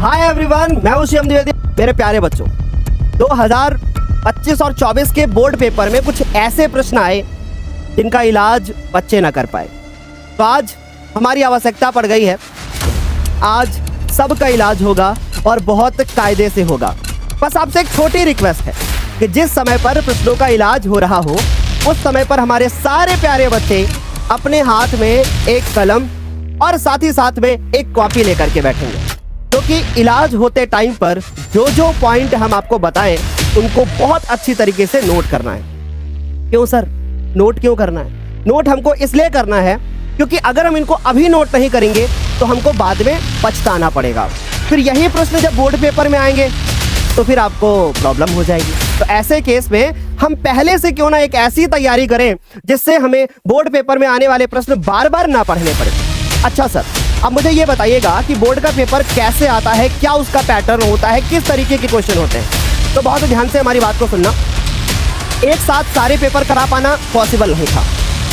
Hi everyone, मैं हूं शिवम द्विवेदी। मेरे प्यारे बच्चों, 2025 और 24 के बोर्ड पेपर में कुछ ऐसे प्रश्न आए जिनका इलाज बच्चे ना कर पाए। तो आज हमारी आवश्यकता पड़ गई है, आज सबका इलाज होगा और बहुत कायदे से होगा। बस आपसे एक छोटी रिक्वेस्ट है कि जिस समय पर प्रश्नों का इलाज हो रहा हो उस समय पर हमारे सारे प्यारे बच्चे अपने हाथ में एक कलम और साथ ही साथ में एक कॉपी लेकर के बैठेंगे, क्योंकि इलाज होते टाइम पर जो जो पॉइंट हम आपको बताएं उनको बहुत अच्छी तरीके से नोट करना है। क्यों सर, नोट क्यों करना है? नोट हमको इसलिए करना है क्योंकि अगर हम इनको अभी नोट नहीं करेंगे तो हमको बाद में पछताना पड़ेगा। फिर यही प्रश्न जब बोर्ड पेपर में आएंगे तो फिर आपको प्रॉब्लम हो जाएगी। तो ऐसे केस में हम पहले से क्यों ना एक ऐसी तैयारी करें जिससे हमें बोर्ड पेपर में आने वाले प्रश्न बार बार ना पढ़ने पड़े। अच्छा सर, अब मुझे ये बताइएगा कि बोर्ड का पेपर कैसे आता है, क्या उसका पैटर्न होता है, किस तरीके के क्वेश्चन होते हैं। तो बहुत ध्यान से हमारी बात को सुनना। एक साथ सारे पेपर करा पाना पॉसिबल नहीं था,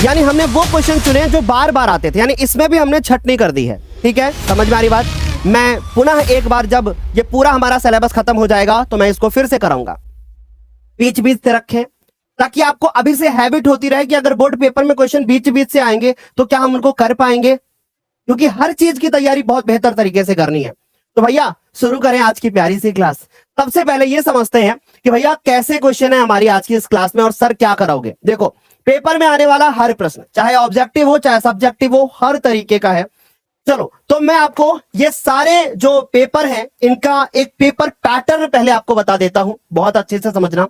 यानी हमने वो क्वेश्चन चुने जो बार बार आते थे, यानी इसमें भी हमने छटनी कर दी है। ठीक है, समझ में आ रही बात? मैं पुनः एक बार जब ये पूरा हमारा सिलेबस खत्म हो जाएगा तो मैं इसको फिर से कराऊंगा। बीच बीच से रखें ताकि आपको अभी से हैबिट होती रहे कि अगर बोर्ड पेपर में क्वेश्चन बीच बीच से आएंगे तो क्या हम उनको कर पाएंगे, क्योंकि हर चीज की तैयारी बहुत बेहतर तरीके से करनी है। तो भैया शुरू करें आज की प्यारी सी क्लास। सबसे पहले ये समझते हैं कि भैया कैसे क्वेश्चन है हमारी आज की इस क्लास में और सर क्या कराओगे। देखो, पेपर में आने वाला हर प्रश्न चाहे ऑब्जेक्टिव हो चाहे सब्जेक्टिव हो, हर तरीके का है। चलो, तो मैं आपको ये सारे जो पेपर हैं इनका एक पेपर पैटर्न पहले आपको बता देता हूं, बहुत अच्छे से समझना।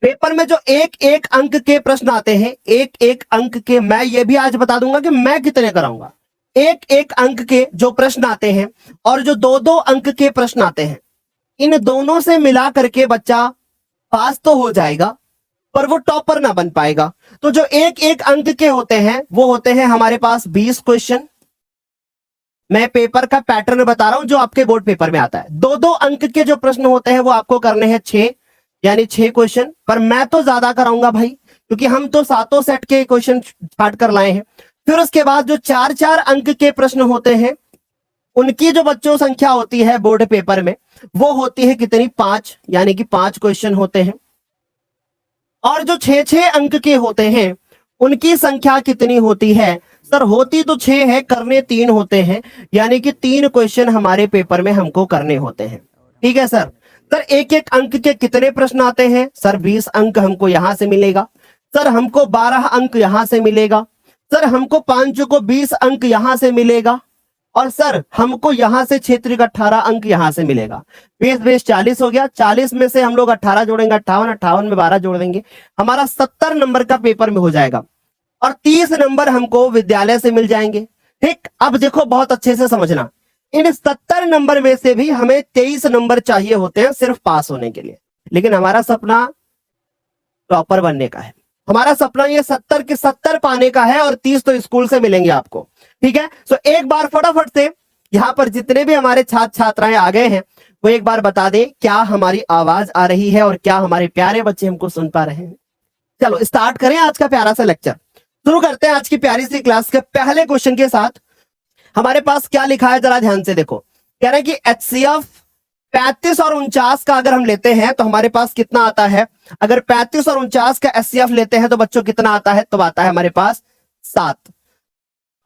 पेपर में जो एक एक अंक के प्रश्न आते हैं, एक एक अंक के, मैं ये भी आज बता दूंगा कि मैं कितने कराऊंगा। एक एक अंक के जो प्रश्न आते हैं और जो दो दो अंक के प्रश्न आते हैं, इन दोनों से मिला करके बच्चा पास तो हो जाएगा पर वो टॉपर ना बन पाएगा। तो जो एक एक अंक के होते हैं वो होते हैं हमारे पास 20 क्वेश्चन। मैं पेपर का पैटर्न बता रहा हूं जो आपके बोर्ड पेपर में आता है। दो दो अंक के जो प्रश्न होते हैं वो आपको करने हैं 6, यानी 6 क्वेश्चन। पर मैं तो ज्यादा कराऊंगा भाई, क्योंकि हम तो सातों सेट के क्वेश्चन छाट कर लाए हैं। फिर उसके बाद जो 4-4 अंक के प्रश्न होते हैं उनकी जो बच्चों संख्या होती है बोर्ड पेपर में वो होती है कितनी, 5, यानी कि 5 क्वेश्चन होते हैं। और जो 6-6 अंक के होते हैं उनकी संख्या कितनी होती है? सर होती तो 6 है, करने 3 होते हैं, यानी कि 3 क्वेश्चन हमारे पेपर में हमको करने होते हैं। ठीक है सर। सर एक एक अंक के कितने प्रश्न आते हैं? सर 20 अंक हमको यहां से मिलेगा। सर हमको 12 अंक यहां से मिलेगा। सर हमको 5 को 20 अंक यहां से मिलेगा। और सर हमको यहां से क्षेत्र का 18 अंक यहां से मिलेगा। 20 40 हो गया। 40 में से हम लोग 18 जोड़ेंगे, 58 में 12 जोड़ देंगे, हमारा 70 नंबर का पेपर में हो जाएगा। और 30 नंबर हमको विद्यालय से मिल जाएंगे। ठीक, अब देखो बहुत अच्छे से समझना, इन 70 नंबर में से भी हमें 23 नंबर चाहिए होते हैं सिर्फ पास होने के लिए। लेकिन हमारा सपना टॉपर बनने का है, हमारा सपना ये 70 के 70 पाने का है और 30 तो स्कूल से मिलेंगे आपको। ठीक है, सो एक बार फटाफट से यहाँ पर जितने भी हमारे छात्र छात्राएं आ गए हैं वो एक बार बता दें क्या हमारी आवाज आ रही है और क्या हमारे प्यारे बच्चे हमको सुन पा रहे हैं। चलो स्टार्ट करें आज का प्यारा सा लेक्चर। शुरू करते हैं आज की प्यारी सी क्लास के पहले क्वेश्चन के साथ। हमारे पास क्या लिखा है जरा ध्यान से देखो। कह रहे हैं कि HCF 35 और 49 का अगर हम लेते हैं तो हमारे पास कितना आता है? अगर 35 और 49 का HCF लेते हैं तो बच्चों कितना आता है? तो आता है हमारे पास 7।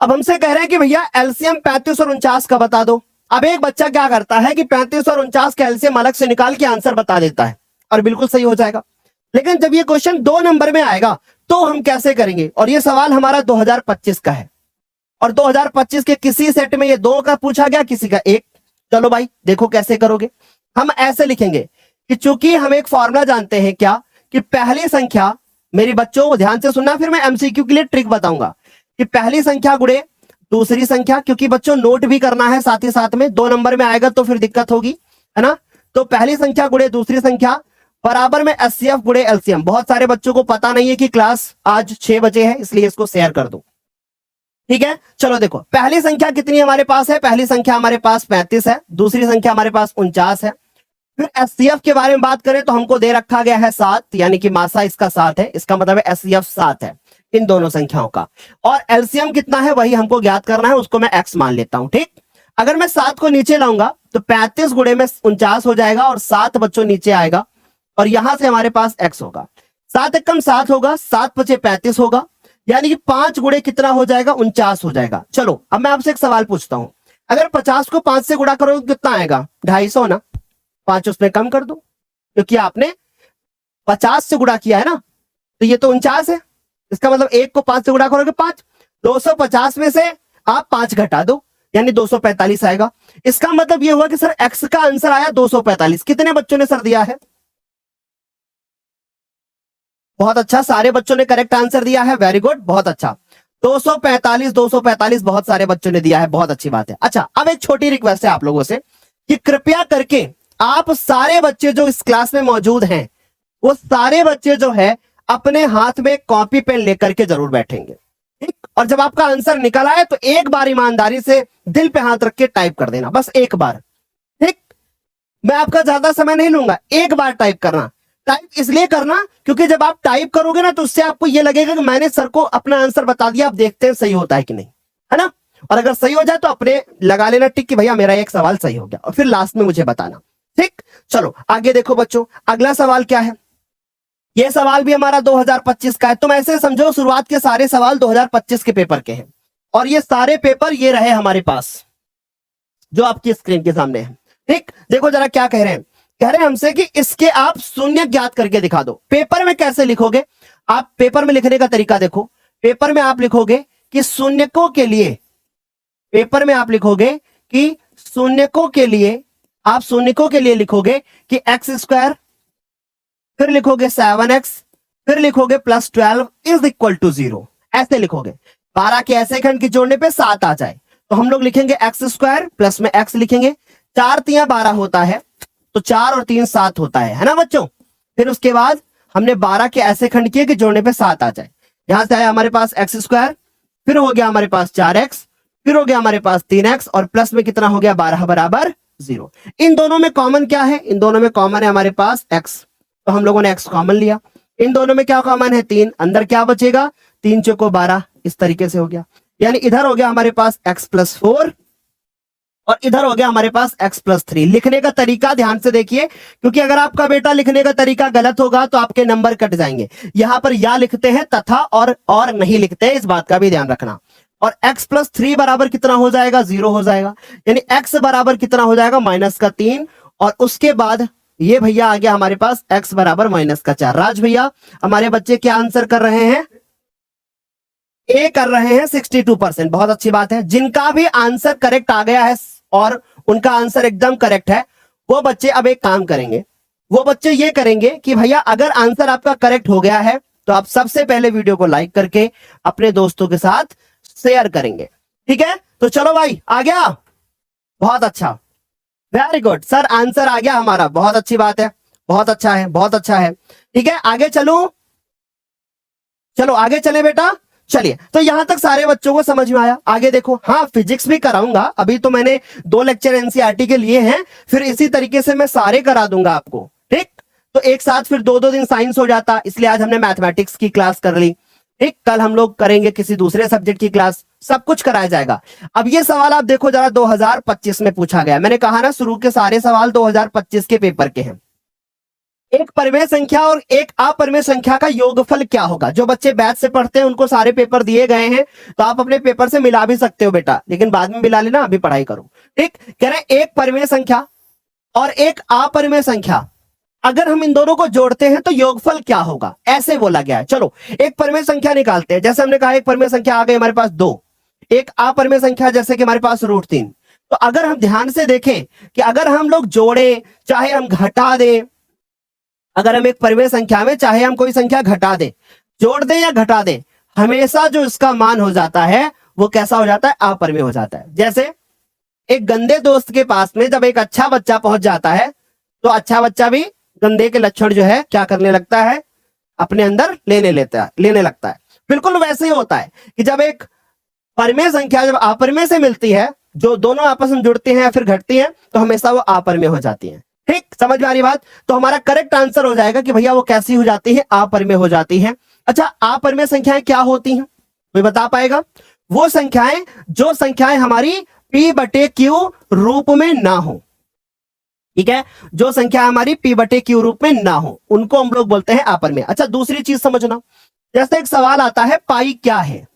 अब हमसे कह रहे हैं कि भैया एलसीएम 35 और 49 का बता दो। अब एक बच्चा क्या करता है कि 35 और 49 का एलसीएम अलग से निकाल के आंसर बता देता है और बिल्कुल सही हो जाएगा। लेकिन जब ये क्वेश्चन 2 नंबर में आएगा तो हम कैसे करेंगे? और ये सवाल हमारा 2025 का है और 2025 के किसी सेट में ये 2 का पूछा गया, किसी का 1। चलो भाई देखो कैसे करोगे। हम ऐसे लिखेंगे कि चूंकि हम एक फॉर्मूला जानते हैं क्या, कि पहली संख्या, मेरी बच्चों ध्यान से सुनना, फिर मैं एमसीक्यू के लिए ट्रिक बताऊंगा, कि पहली संख्या गुणे दूसरी संख्या, क्योंकि बच्चों नोट भी करना है साथ ही साथ में, 2 नंबर में आएगा तो फिर दिक्कत होगी, है ना। तो पहली संख्या गुणे दूसरी संख्या बराबर में HCF गुणे एलसीएम। बहुत सारे बच्चों को पता नहीं है कि क्लास आज 6 बजे है, इसलिए इसको शेयर कर दो। ठीक है, चलो देखो पहली संख्या कितनी हमारे पास है? पहली संख्या हमारे पास 35 है, दूसरी संख्या हमारे पास 49 है। फिर HCF के बारे में बात करें तो हमको दे रखा गया है 7, यानी कि मासा इसका 7 है, इसका मतलब है HCF 7 है इन दोनों संख्याओं का। और एलसीएम कितना है वही हमको ज्ञात करना है, उसको मैं x मान लेता हूं। ठीक, अगर मैं 7 को नीचे लाऊंगा तो 35 गुणे में 49 हो जाएगा और 7 बच्चों नीचे आएगा और यहां से हमारे पास x होगा। 7 एकम 7 होगा, 7 पचे 35 होगा, यानी कि 5 गुणे कितना हो जाएगा, 49 हो जाएगा। चलो अब मैं आपसे एक सवाल पूछता हूं, अगर 50 को 5 से गुणा करोगे तो कितना आएगा, 250 ना। 5 उसमें कम कर दो क्योंकि आपने 50 से गुणा किया है ना, तो ये तो 49 है। इसका मतलब 1 को 5 से गुणा करोगे 5, 250 में से आप 5 घटा दो यानी 245 आएगा। इसका मतलब ये हुआ कि सर x का आंसर आया 245। कितने बच्चों ने सर दिया है? बहुत अच्छा, सारे बच्चों ने करेक्ट आंसर दिया है, वेरी गुड, बहुत अच्छा। 245 बहुत सारे बच्चों ने दिया है, बहुत अच्छी बात है। अच्छा, अब एक छोटी रिक्वेस्ट है आप लोगों से कि कृपया करके आप सारे बच्चे जो इस क्लास में मौजूद हैं, वो सारे बच्चे जो है अपने हाथ में कॉपी पेन लेकर के जरूर बैठेंगे, ठीक। और जब आपका आंसर निकल आए तो एक बार ईमानदारी से दिल पे हाथ रख के टाइप कर देना, बस एक बार, ठीक। मैं आपका ज्यादा समय नहीं लूंगा, एक बार टाइप करना। टाइप इसलिए करना क्योंकि जब आप टाइप करोगे ना तो उससे आपको यह लगेगा कि मैंने सर को अपना आंसर बता दिया, आप देखते हैं सही होता है कि नहीं, है ना। और अगर सही हो जाए तो अपने लगा लेना टिक कि भैया मेरा एक सवाल सही हो गया, और फिर लास्ट में मुझे बताना, ठीक। चलो आगे देखो बच्चों, अगला सवाल क्या है। यह सवाल भी हमारा 2025 का है। तुम ऐसे समझो शुरुआत के सारे सवाल 2025 के पेपर के हैं और ये सारे पेपर ये रहे हमारे पास जो आपकी स्क्रीन के सामने है, ठीक। देखो जरा क्या कह रहे हैं, कह रहे हैं हमसे कि इसके आप शून्य ज्ञात करके दिखा दो। पेपर में कैसे लिखोगे आप, पेपर में लिखने का तरीका देखो। पेपर में आप लिखोगे कि शून्यकों के लिए, पेपर में आप लिखोगे कि शून्यकों के लिए, आप शून्यकों के लिए लिखोगे कि x², फिर लिखोगे 7x, फिर लिखोगे +12 इज इक्वल टू 0, ऐसे लिखोगे। 12 के ऐसे खंड के जोड़ने पे 7 आ जाए तो हम लोग लिखेंगे x² प्लस में x लिखेंगे। 4 तिया 12 होता है तो 4 और 3 7 होता है ना बच्चों। फिर उसके बाद हमने 12 के ऐसे खंड किए कि जोड़ने पे 7 आ जाए। यहां से आया हमारे पास x², फिर हो गया हमारे पास 4x, फिर हो गया हमारे पास 3x और प्लस में कितना हो गया 12 बराबर 0। इन दोनों में कॉमन क्या है, इन दोनों में कॉमन है हमारे पास x, तो हम लोगों ने x कॉमन लिया। इन दोनों में क्या कॉमन है 3, अंदर क्या बचेगा 3 चौको 12, इस तरीके से हो गया। यानी इधर हो गया हमारे पास x+4 और इधर हो गया हमारे पास x+3। लिखने का तरीका ध्यान से देखिए क्योंकि अगर आपका बेटा लिखने का तरीका गलत होगा तो आपके नंबर कट जाएंगे। यहां पर या लिखते हैं तथा और नहीं लिखते हैं, इस बात का भी ध्यान रखना। और x+3 बराबर कितना हो जाएगा 0 हो जाएगा, यानी x बराबर कितना हो जाएगा -3 और उसके बाद ये भैया आ गया हमारे पास x बराबर -4। राज भैया हमारे बच्चे क्या आंसर कर रहे हैं, ए कर रहे हैं 62%, बहुत अच्छी बात है। जिनका भी आंसर करेक्ट आ गया है और उनका आंसर एकदम करेक्ट है, वो बच्चे अब एक काम करेंगे, वो बच्चे ये करेंगे कि भैया अगर आंसर आपका करेक्ट हो गया है तो आप सबसे पहले वीडियो को लाइक करके अपने दोस्तों के साथ शेयर करेंगे, ठीक है। तो चलो भाई आ गया, बहुत अच्छा, वेरी गुड सर, आंसर आ गया हमारा, बहुत अच्छी बात है, बहुत अच्छा है, बहुत अच्छा है, ठीक है। आगे चलो, चलो आगे चले बेटा, चलिए। तो यहां तक सारे बच्चों को समझ में आया। आगे देखो, हाँ फिजिक्स भी कराऊंगा, अभी तो मैंने 2 लेक्चर एनसीईआरटी के लिए हैं, फिर इसी तरीके से मैं सारे करा दूंगा आपको, ठीक। तो एक साथ फिर 2-2 दिन साइंस हो जाता, इसलिए आज हमने मैथमेटिक्स की क्लास कर ली, ठीक। कल हम लोग करेंगे किसी दूसरे सब्जेक्ट की क्लास, सब कुछ कराया जाएगा। अब ये सवाल आप देखो जरा 2025 में पूछा गया, मैंने कहा ना शुरू के सारे सवाल 2025 के पेपर के हैं। एक परिमेय संख्या और एक अपरिमेय संख्या का योगफल क्या होगा। जो बच्चे बैच से पढ़ते हैं उनको सारे पेपर दिए गए हैं, तो आप अपने पेपर से मिला भी सकते हो बेटा, लेकिन बाद में मिला लेना, अभी पढ़ाई करो, ठीक। कह रहे हैं एक परिमेय संख्या और एक अपरिमेय संख्या, अगर हम इन दोनों को जोड़ते हैं तो योगफल क्या होगा, ऐसे बोला गया है। चलो एक परिमेय संख्या निकालते हैं। जैसे हमने कहा एक परिमेय संख्या आ गई हमारे पास 2, एक अपरिमेय संख्या जैसे कि हमारे पास √3। तो अगर हम ध्यान से देखें कि अगर हम लोग जोड़े चाहे हम घटा दें, अगर हम एक परिमेय संख्या में चाहे हम कोई संख्या घटा दें, जोड़ दें या घटा दें, हमेशा जो इसका मान हो जाता है वो कैसा हो जाता है, अपरिमेय हो जाता है। जैसे एक गंदे दोस्त के पास में जब एक अच्छा बच्चा पहुंच जाता है तो अच्छा बच्चा भी गंदे के लक्षण जो है क्या करने लगता है, अपने अंदर लेने लगता है। बिल्कुल वैसे ही होता है कि जब एक परिमेय संख्या जब अपरिमेय से मिलती है, जो दोनों आपस में जुड़ती हैं या फिर घटती हैं, तो हमेशा वो अपरिमेय हो जाती है, ठीक। समझ में आ रही बात। तो हमारा करेक्ट आंसर हो जाएगा कि भैया वो कैसी हो जाती है, अपरिमेय हो जाती है। अच्छा अपरिमेय संख्याएं क्या होती हैं, कोई बता पाएगा। वो संख्याएं जो संख्याएं हमारी p/q रूप में ना हो, ठीक है, जो संख्या हमारी p बटे q रूप में ना हो उनको हम लोग बोलते हैं अपर में। अच्छा, दूसरी चीज समझना, जैसे एक सवाल आता है पाई क्या है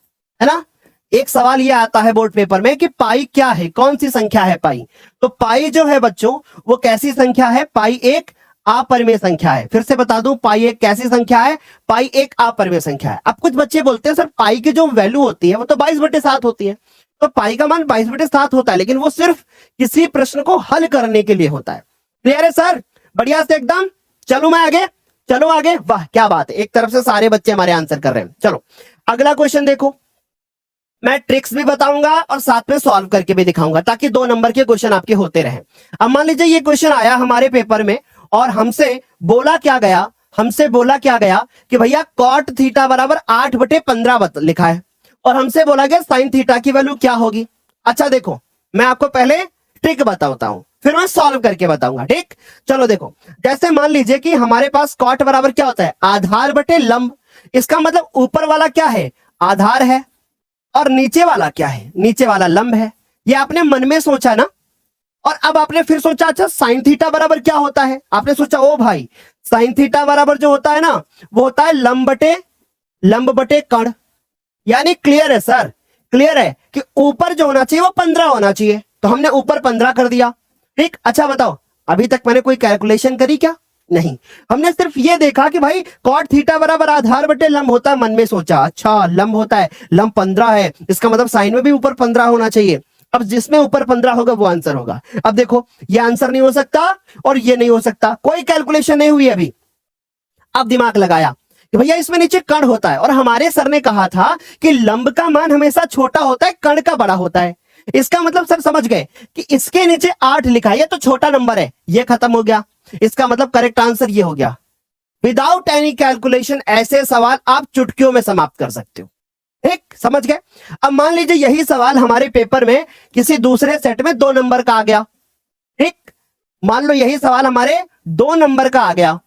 ना, एक सवाल ये आता है बोर्ड पेपर में कि पाई क्या है, कौन सी संख्या है पाई। तो पाई जो है बच्चों वो कैसी संख्या है, पाई एक अपरिमेय संख्या है। फिर से बता दूं, पाई एक कैसी संख्या है, पाई एक अपरिमेय संख्या है। अब कुछ बच्चे बोलते हैं सर पाई की जो वैल्यू होती है वो तो 22/7 होती है, तो पाई का मान 22/7 होता है, लेकिन वो सिर्फ किसी प्रश्न को हल करने के लिए होता है। क्लियर है सर, बढ़िया से एकदम। चलो मैं आगे, चलो आगे, वाह क्या बात है, एक तरफ से सारे बच्चे हमारे आंसर कर रहे हैं। चलो अगला क्वेश्चन देखो, मैं ट्रिक्स भी बताऊंगा और साथ में सॉल्व करके भी दिखाऊंगा ताकि 2 नंबर के क्वेश्चन आपके होते रहें। अब मान लीजिए ये क्वेश्चन आया हमारे पेपर में और हमसे बोला क्या गया कि भैया कॉट थीटा बराबर 8/15 लिखा है और हमसे बोला गया साइन थीटा की वैल्यू क्या होगी। अच्छा देखो, मैं आपको पहले ट्रिक बताता हूं फिर मैं सॉल्व करके बताऊंगा, ठीक। चलो देखो, जैसे मान लीजिए कि हमारे पास कॉट बराबर क्या होता है, आधार बटे लंब। इसका मतलब ऊपर वाला क्या है, आधार है, और नीचे वाला क्या है, नीचे वाला लंब है। ये आपने मन में सोचा ना, और अब आपने फिर सोचा अच्छा साइन थीटा बराबर क्या होता है, आपने सोचा ओ भाई साइन थीटा बराबर जो होता है ना वो होता है लंब बटे कण। यानी क्लियर है सर, क्लियर है कि ऊपर जो होना चाहिए वो 15 होना चाहिए, तो हमने ऊपर 15 कर दिया, ठीक। अच्छा बताओ, अभी तक मैंने कोई कैलकुलेशन करी क्या, नहीं, हमने सिर्फ ये देखा कि भाई कॉट थीटा बराबर आधार बटे लंब होता है, मन में सोचा अच्छा लंब होता है, लंब 15 है, इसका मतलब साइन में भी ऊपर 15 होना चाहिए। अब जिसमें ऊपर 15 होगा वो आंसर होगा। अब देखो ये आंसर नहीं हो सकता और ये नहीं हो सकता, कोई कैलकुलेशन नहीं हुई अभी। अब दिमाग लगाया कि भैया इसमें नीचे कण होता है और हमारे सर ने कहा था कि लंब का मान हमेशा छोटा होता है, कण का बड़ा होता है। इसका मतलब सर समझ गए कि इसके नीचे 8 लिखा है, ये तो छोटा नंबर है, ये खत्म हो गया। इसका मतलब करेक्ट आंसर ये हो गया। विदाउट एनी कैलकुलेशन ऐसे सवाल आप चुटकियों में समाप्त कर सकते हो, ठीक, समझ गए। अब मान लीजिए यही सवाल हमारे पेपर में किसी दूसरे सेट में 2 नंबर का आ गया, ठीक। मान लो यही सवाल हमारे 2 नंबर का आ गया,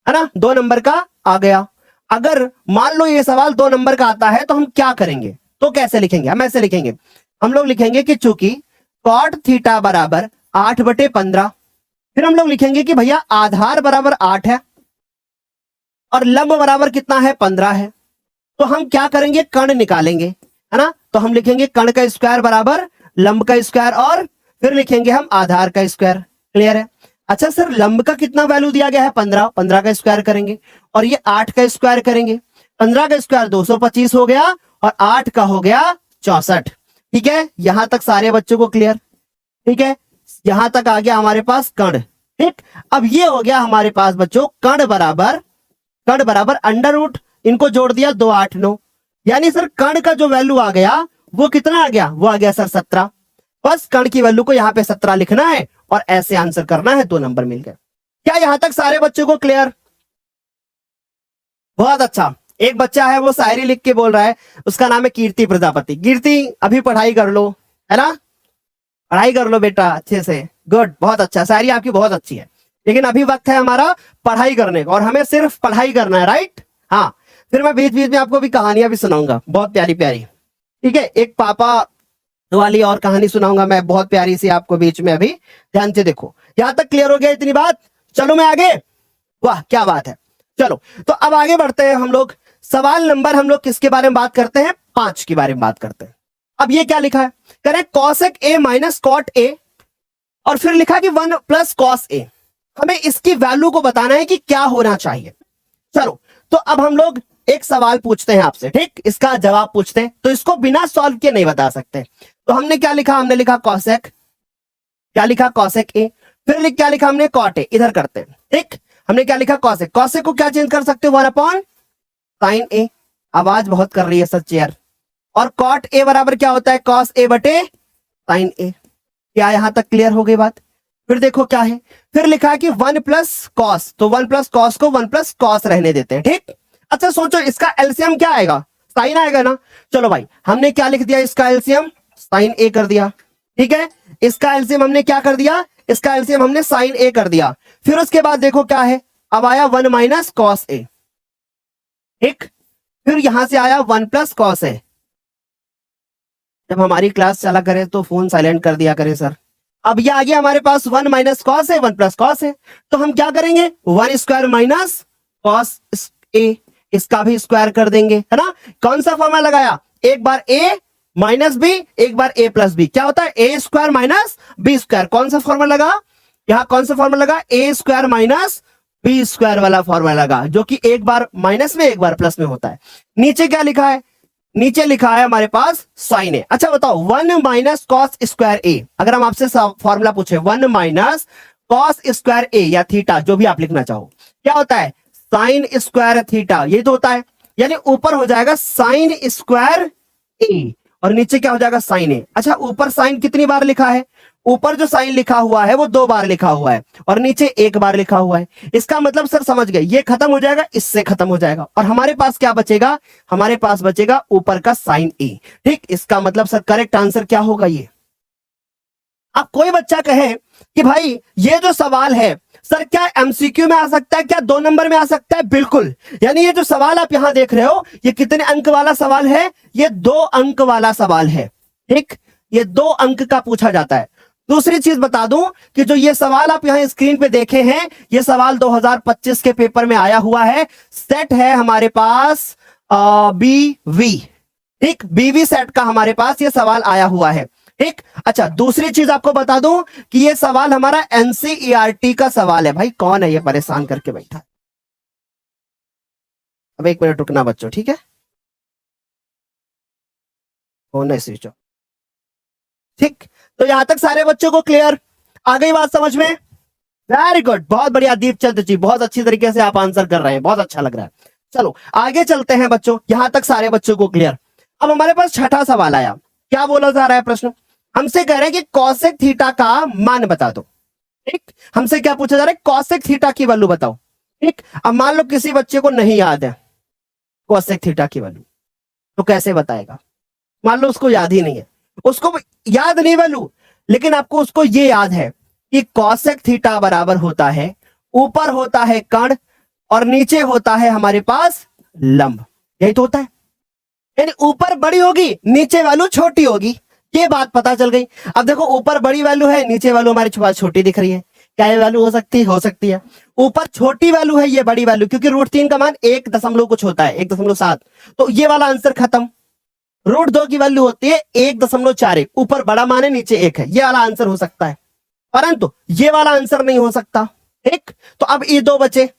है ना, 2 नंबर का आ गया। अगर मान लो ये सवाल 2 नंबर का आता है तो हम क्या करेंगे, तो कैसे लिखेंगे, हम ऐसे लिखेंगे, हम लोग लिखेंगे कि चूंकि कॉट थीटा बराबर 8/15, फिर हम लोग लिखेंगे कि भैया आधार बराबर 8 है और लंब बराबर कितना है, 15 है। तो हम क्या करेंगे, कण निकालेंगे, है ना, तो हम लिखेंगे कण का स्क्वायर बराबर लंब का स्क्वायर और फिर लिखेंगे हम आधार का स्क्वायर। क्लियर है। अच्छा सर लंब का कितना वैल्यू दिया गया है, 15, 15 का स्क्वायर करेंगे और ये 8 का स्क्वायर करेंगे, 15 का स्क्वायर 225 हो गया और 8 का हो गया 64। ठीक है, यहां तक सारे बच्चों को क्लियर, ठीक है, यहां तक आ गया हमारे पास कण, ठीक। अब ये हो गया हमारे पास बच्चों कण बराबर अंडर रूट, इनको जोड़ दिया 2 8 9, यानी सर कण का जो वैल्यू आ गया वो कितना आ गया, वो आ गया सर 17। बस कण की वैल्यू को यहां पे 17 लिखना है और ऐसे आंसर करना है, 2 नंबर मिल गए। क्या यहां तक सारे बच्चों को क्लियर, बहुत अच्छा। एक बच्चा है वो शायरी लिख के बोल रहा है, उसका नाम है कीर्ति प्रजापति। कीर्ति अभी पढ़ाई कर लो, है ना, पढ़ाई कर लो बेटा अच्छे से, गुड, बहुत अच्छा, शायरी आपकी बहुत अच्छी है, लेकिन अभी वक्त है हमारा पढ़ाई करने का और हमें सिर्फ पढ़ाई करना है, राइट। हाँ, फिर मैं बीच बीच में आपको भी कहानियां भी सुनाऊंगा बहुत प्यारी प्यारी, ठीक है, एक पापा वाली और कहानी सुनाऊंगा मैं बहुत प्यारी सी आपको बीच में, अभी ध्यान से देखो। यहां तक क्लियर हो गया इतनी बात, चलो मैं आगे, वाह क्या बात है। चलो तो अब आगे बढ़ते हैं हम लोग, सवाल नंबर हम लोग किसके बारे में बात करते हैं, 5 के बारे में बात करते हैं। अब ये क्या लिखा है, करें cosec A minus cot A और फिर लिखा कि 1 प्लस कॉस ए, हमें इसकी वैल्यू को बताना है कि क्या होना चाहिए। चलो तो अब हम लोग एक सवाल पूछते हैं आपसे, ठीक, इसका जवाब पूछते हैं, तो इसको बिना सॉल्व किए नहीं बता सकते। तो हमने क्या लिखा, हमने लिखा कॉसेक, क्या लिखा कॉसेक ए, फिर क्या लिखा हमने कॉट ए, इधर करते हैं, ठीक, हमने क्या लिखा कॉसेक, कॉसेक को क्या चेंज कर सकते हो 1/sin ए, आवाज बहुत कर रही है सच यार, और कॉट ए बराबर क्या होता है, कॉस ए बटे साइन ए। क्या यहां तक क्लियर हो गई बात। फिर देखो क्या है, फिर लिखा है कि 1 प्लस कॉस, तो 1 प्लस कॉस को 1 प्लस कॉस रहने देते हैं, ठीक। अच्छा सोचो इसका एलसीएम क्या आएगा, साइन आएगा ना। चलो भाई हमने क्या लिख दिया, इसका एलसीएम साइन ए कर दिया, ठीक है, इसका एलसीएम हमने क्या कर दिया, इसका एलसीएम हमने साइन ए कर दिया। फिर उसके बाद देखो क्या है, अब आया 1 माइनस कॉस ए, ठीक, फिर यहां से आया 1 प्लस कॉस ए। जब हमारी क्लास चला करे तो फोन साइलेंट कर दिया करे सर, अब ये आ गया हमारे पास 1 माइनस कॉस है, 1 प्लस कॉस है, तो हम क्या करेंगे 1 स्क्वायर माइनस कॉस ए, इसका भी स्क्वायर कर देंगे, है ना। कौन सा फॉर्मूला लगाया, एक बार ए माइनस बी, एक बार ए प्लस बी, क्या होता है ए स्क्वायर माइनस बी स्क्वायर। कौन सा फॉर्मूला लगा, यहां कौन सा फॉर्मूला लगा, ए स्क्वायर माइनस बी स्क्वायर वाला फॉर्मूला लगा, जो कि एक बार माइनस में एक बार प्लस में होता है। नीचे क्या लिखा है, नीचे लिखा है हमारे पास साइन ए। अच्छा बताओ 1 माइनस कॉस स्क्वायर ए, अगर हम आपसे फॉर्मूला पूछे 1 माइनस कॉस स्क्वायर ए या थीटा, जो भी आप लिखना चाहो, क्या होता है साइन स्क्वायर थीटा, ये तो होता है। यानी ऊपर हो जाएगा साइन स्क्वायर ए और नीचे क्या हो जाएगा साइन ए। अच्छा ऊपर साइन कितनी बार लिखा है, ऊपर जो साइन लिखा हुआ है वो 2 बार लिखा हुआ है और नीचे 1 बार लिखा हुआ है। इसका मतलब सर समझ गए, ये खत्म हो जाएगा, इससे खत्म हो जाएगा और हमारे पास क्या बचेगा, हमारे पास बचेगा ऊपर का साइन ए। ठीक, इसका मतलब सर करेक्ट आंसर क्या होगा ये। अब कोई बच्चा कहे कि भाई ये जो सवाल है सर क्या एमसीक्यू में आ सकता है, क्या 2 नंबर में आ सकता है, बिल्कुल। यानी ये जो सवाल आप यहां देख रहे हो ये कितने अंक वाला सवाल है, ये 2 अंक वाला सवाल है। ठीक, ये 2 अंक का पूछा जाता है। दूसरी चीज बता दूं कि जो ये सवाल आप यहां स्क्रीन पे देखे हैं, ये सवाल 2025 के पेपर में आया हुआ है। सेट है हमारे पास बीवी, ठीक, बीवी सेट का हमारे पास ये सवाल आया हुआ है। ठीक, अच्छा दूसरी चीज आपको बता दूं कि ये सवाल हमारा एनसीईआरटी का सवाल है। भाई कौन है ये परेशान करके बैठा है, अब 1 मिनट रुकना बच्चों, ठीक है, फोन है स्विच ऑफ। ठीक, तो यहां तक सारे बच्चों को क्लियर आ गई बात समझ में, वेरी गुड, बहुत बढ़िया दीपचंद जी, बहुत अच्छी तरीके से आप आंसर कर रहे हैं, बहुत अच्छा लग रहा है। चलो आगे चलते हैं बच्चों, यहां तक सारे बच्चों को क्लियर। अब हमारे पास छठा सवाल आया, क्या बोला जा रहा है प्रश्न, हमसे कह रहे हैं कि कॉसेक थीटा का मान बता दो। ठीक, हमसे क्या पूछा जा रहा है, कॉसेक थीटा की वैल्यू बताओ। ठीक, अब मान लो किसी बच्चे को नहीं याद है कॉसेक थीटा की वैल्यू, तो कैसे बताएगा, मान लो उसको याद ही नहीं है, उसको याद नहीं वैल्यू, लेकिन आपको उसको ये याद है कि कॉसेक थीटा बराबर होता है, ऊपर होता है कर्ण और नीचे होता है हमारे पास लंब, यही तो होता है। यानी ऊपर बड़ी होगी नीचे वैल्यू छोटी होगी, ये बात पता चल गई। अब देखो ऊपर बड़ी वैल्यू है, नीचे वैल्यू हमारी छोटी दिख रही है, क्या ये वैल्यू हो सकती है, हो सकती है। ऊपर छोटी वैल्यू है, ये बड़ी वैल्यू, क्योंकि √3 का मान 1 दशमलव कुछ होता है, 1.7, तो ये वाला आंसर खत्म। √2 की वैल्यू होती है 1.41, ऊपर बड़ा मान है नीचे 1 है, ये वाला आंसर हो सकता है, परंतु ये वाला आंसर नहीं हो सकता। ठीक, तो अब ये 2 बचे,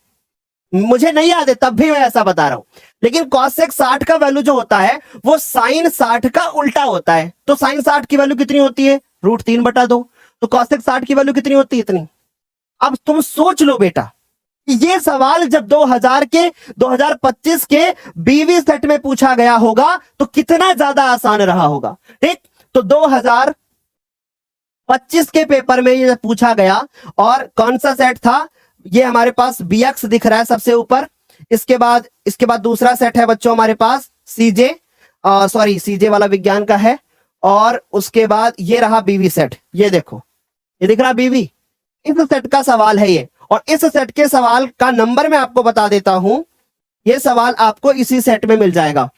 मुझे नहीं याद है तब भी मैं ऐसा बता रहा हूं, लेकिन कॉसेक 60 का वैल्यू जो होता है वो साइन 60 का उल्टा होता है। तो साइन 60 की वैल्यू कितनी होती है, √3/2, तो कॉसेक 60 की वैल्यू कितनी होती है, इतनी। अब तुम सोच लो बेटा, ये सवाल जब 2025 के बीवी सेट में पूछा गया होगा तो कितना ज्यादा आसान रहा होगा। ठीक, तो 2025 के पेपर में ये पूछा गया और कौन सा सेट था, ये हमारे पास BX दिख रहा है सबसे ऊपर, इसके बाद दूसरा सेट है बच्चों हमारे पास सीजे वाला विज्ञान का है, और उसके बाद ये रहा बीवी सेट, ये देखो ये दिख रहा बीवी, इस सेट का सवाल है ये, और इस सेट के सवाल का नंबर मैं आपको बता देता हूं, ये सवाल आपको इसी सेट में मिल जाएगा।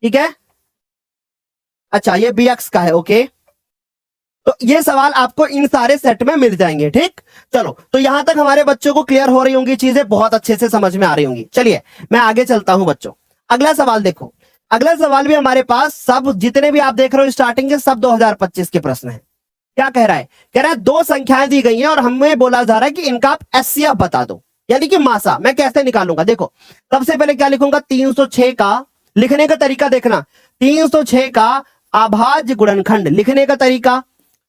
ठीक है, अच्छा ये BX का है, ओके, तो ये सवाल आपको इन सारे सेट में मिल जाएंगे। ठीक, चलो तो यहां तक हमारे बच्चों को क्लियर हो रही होंगी चीजें, बहुत अच्छे से समझ में आ रही होंगी। चलिए मैं आगे चलता हूं बच्चों, अगला सवाल देखो, अगला सवाल भी हमारे पास सब जितने भी आप देख रहे हो स्टार्टिंग के सब 2025 के प्रश्न है। क्या कह रहा है, कह रहा है 2 संख्याएं दी गई हैं और हमें बोला जा रहा है कि इनका आप एचसीएफ बता दो, यानी कि मासा। मैं कैसे निकालूंगा, देखो सबसे पहले क्या लिखूंगा, 306 का लिखने का तरीका देखना, 306 का अभाज्य गुणनखंड लिखने का तरीका,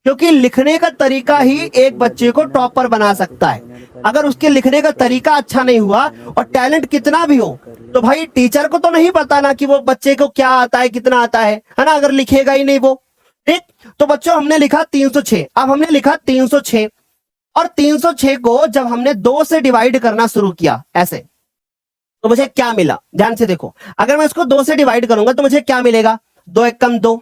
क्योंकि लिखने का तरीका ही एक बच्चे को टॉपर बना सकता है। अगर उसके लिखने का तरीका अच्छा नहीं हुआ और टैलेंट कितना भी हो, तो भाई टीचर को तो नहीं पता ना कि वो बच्चे को क्या आता है कितना आता है ना, अगर लिखेगा ही नहीं वो। ठीक, तो बच्चों हमने लिखा 306, अब हमने लिखा 306 और 306 को जब हमने 2 से डिवाइड करना शुरू किया ऐसे, तो मुझे क्या मिला, ध्यान से देखो, अगर मैं इसको 2 से डिवाइड करूंगा तो मुझे क्या मिलेगा, 2 एक कम 2,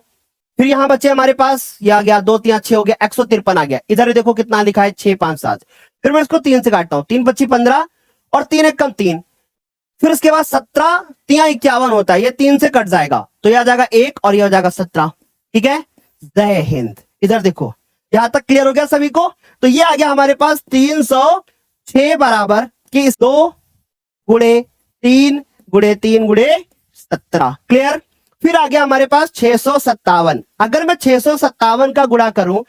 फिर यहां बचे हमारे पास, ये आ गया 2 3 6 हो गया, 153 आ गया, इधर देखो कितना लिखा है 6 5 7, फिर मैं इसको 3 से काटता हूं, 3 25 15 और 3 एक कम 3, फिर इसके बाद 17 3 51 होता है, ये 3 से कट जाएगा तो यह आ जाएगा 1 और यह हो जाएगा 17। ठीक है, जय हिंद। इधर देखो यहां तक क्लियर हो गया सभी को? तो ये आ गया हमारे पास 306 बराबर कि 2 गुणे 3 गुणे 3 गुणे 17। क्लियर? फिर आ गया हमारे पास 657। अगर मैं 657 का गुणा करूं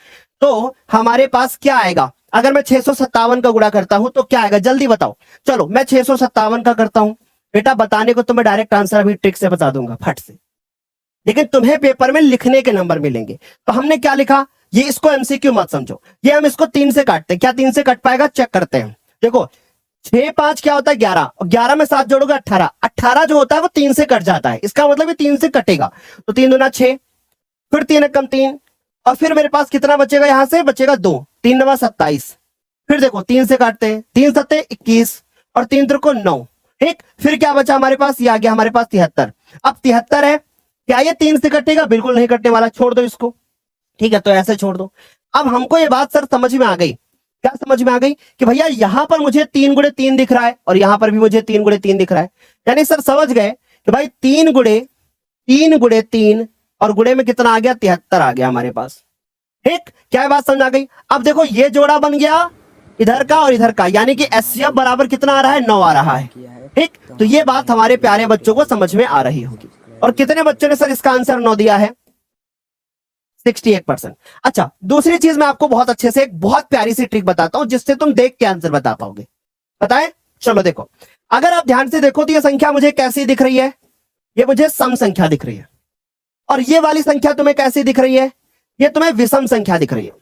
तो हमारे पास क्या आएगा? अगर मैं 657 का गुणा करता हूं तो क्या आएगा? जल्दी बताओ। चलो मैं 657 का करता हूं। बेटा बताने को तो मैं डायरेक्ट आंसर अभी ट्रिक से बता दूंगा फट से, लेकिन तुम्हें पेपर में लिखने के नंबर मिलेंगे। तो हमने क्या लिखा, ये इसको एमसीक्यू मत समझो, ये हम इसको 3 से काटते हैं। क्या 3 से कट पाएगा? चेक करते हैं। देखो 6 5 क्या होता है? 11, और 11 में 7 जोड़ोगे 18। 18 जो होता है वो 3 से कट जाता है, इसका मतलब ये 3 से कटेगा। तो 3 दूना 6, फिर 3 कम 3, और फिर मेरे पास कितना बचेगा? यहां से बचेगा 2, 3 9 27। फिर देखो 3 से काटते हैं, 3 7 21 और 3 3 को 9। ठीक, फिर क्या बचा हमारे पास? ये आ गया हमारे पास 73। अब 73 है, क्या ये 3 से कटेगा? बिल्कुल नहीं कटने वाला, छोड़ दो इसको। ठीक है, तो ऐसे छोड़ दो। अब हमको ये बात सर समझ में आ गई। क्या समझ में आ गई? कि भैया यहां पर मुझे 3 गुणे 3 दिख रहा है और यहां पर भी मुझे 3 गुणे 3 दिख रहा है। यानी सर समझ गए कि भाई 3 गुणे 3 और गुणे में कितना आ गया? 73 आ गया हमारे पास। ठीक, क्या बात समझ आ गई? अब देखो ये जोड़ा बन गया इधर का और इधर का, यानी कि एचसीएफ बराबर कितना आ रहा है? 9 आ रहा है। ठीक, तो ये बात हमारे प्यारे बच्चों को समझ में आ रही होगी। और कितने बच्चों ने सर इसका आंसर 9 दिया है? 68%। अच्छा, दूसरी चीज मैं आपको बहुत अच्छे से एक बहुत प्यारी सी ट्रिक बताता हूं जिससे तुम देख के आंसर बता पाओगे। बताएं? चलो देखो, अगर आप ध्यान से देखो तो ये संख्या मुझे कैसी दिख रही है? ये मुझे सम संख्या दिख रही है। और ये वाली संख्या तुम्हें कैसी दिख रही है? ये तुम्हें विषम संख्या दिख रही है।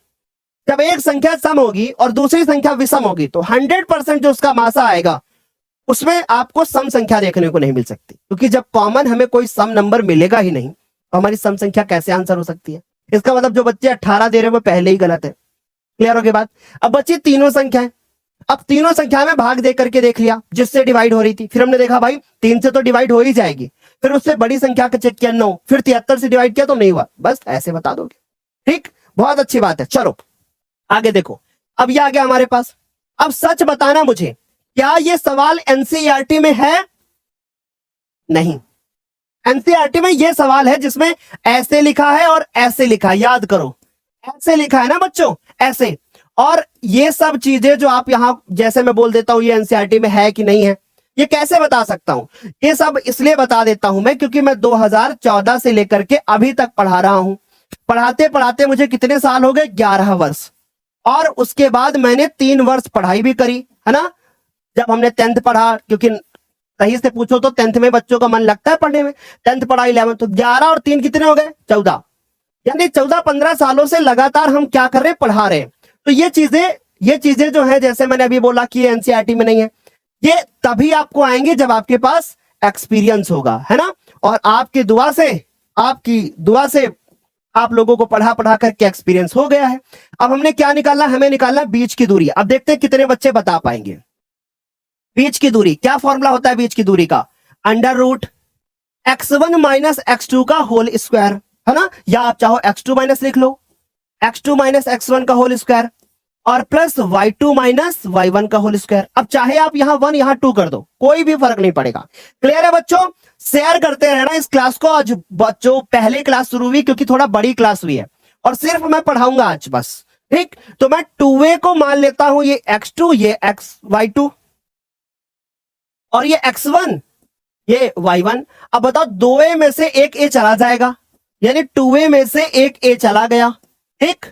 जब एक संख्या सम होगी और दूसरी संख्या विषम होगी तो 100% जो उसका मासा आएगा उसमें आपको सम संख्या देखने को नहीं मिल सकती, क्योंकि जब कॉमन हमें कोई सम नंबर मिलेगा ही नहीं तो हमारी सम संख्या कैसे आंसर हो सकती है? इसका मतलब जो बच्चे 18 दे रहे हैं वो पहले ही गलत है। क्लियर हो गई बात? अब बची तीनों संख्याएं। अब तीनों संख्या में भाग दे करके देख लिया जिससे डिवाइड हो रही थी, फिर हमने देखा भाई 3 से तो डिवाइड हो ही जाएगी, फिर उससे बड़ी संख्या का चेक किया 9, फिर 73 से डिवाइड किया तो नहीं हुआ, बस ऐसे बता दोगे। ठीक, बहुत अच्छी बात है। चलो आगे देखो, अब ये आ गया हमारे पास। अब सच बताना मुझे, क्या ये सवाल एनसीईआरटी में है? नहीं, एनसीईआरटी में ये सवाल है जिसमें ऐसे लिखा है और ऐसे लिखा है। याद करो, ऐसे लिखा है ना बच्चों, ऐसे। और ये सब चीजें जो आप यहां जैसे मैं बोल देता हूं ये एनसीईआरटी में है कि नहीं है, ये कैसे बता सकता हूं? ये सब इसलिए बता देता हूं मैं क्योंकि मैं 2014 से लेकर के अभी तक पढ़ा रहा हूं। पढ़ाते पढ़ाते मुझे कितने साल हो गए? 11 वर्ष। और उसके बाद मैंने 3 वर्ष पढ़ाई भी करी, है ना। जब हमने 10th पढ़ा, क्योंकि सही से पूछो तो 10th में बच्चों का मन लगता है पढ़ने में। 10th पढ़ा 11, तो 11 और 3 कितने हो गए? 14। यानी 14-15 सालों से लगातार हम क्या कर रहे हैं? पढ़ा रहे हैं। तो ये चीजें जो है, जैसे मैंने अभी बोला कि एनसीईआरटी में नहीं है, ये तभी आपको आएंगे जब आपके पास एक्सपीरियंस होगा, है ना। और आपकी दुआ से आप लोगों को पढ़ा पढ़ा करके एक्सपीरियंस हो गया है। अब हमने क्या निकालना? हमें निकालना बीच की दूरी। अब देखते हैं कितने बच्चे बता पाएंगे बीच की दूरी। क्या फॉर्मूला होता है बीच की दूरी का? √x1 माइनस x2 का होल स्क्वायर, है ना। या आप चाहो x2 माइनस लिख लो, x2 माइनस x1 का होल स्क्वायर, और प्लस y2 माइनस y1 का होल स्क्वायर। अब चाहे आप यहां 1 यहां 2 कर दो, कोई भी फर्क नहीं पड़ेगा। क्लियर है बच्चों? शेयर करते रहना इस क्लास को। आज बच्चों पहली क्लास शुरू हुई क्योंकि थोड़ा बड़ी क्लास हुई है और सिर्फ मैं पढ़ाऊंगा आज बस। ठीक, तो मैं 2a को मान लेता हूं, ये x2, ये y2 और ये x1, ये y1। अब बताओ 2a में से एक a चला जाएगा, यानी 2a में से एक a चला गया। ठीक,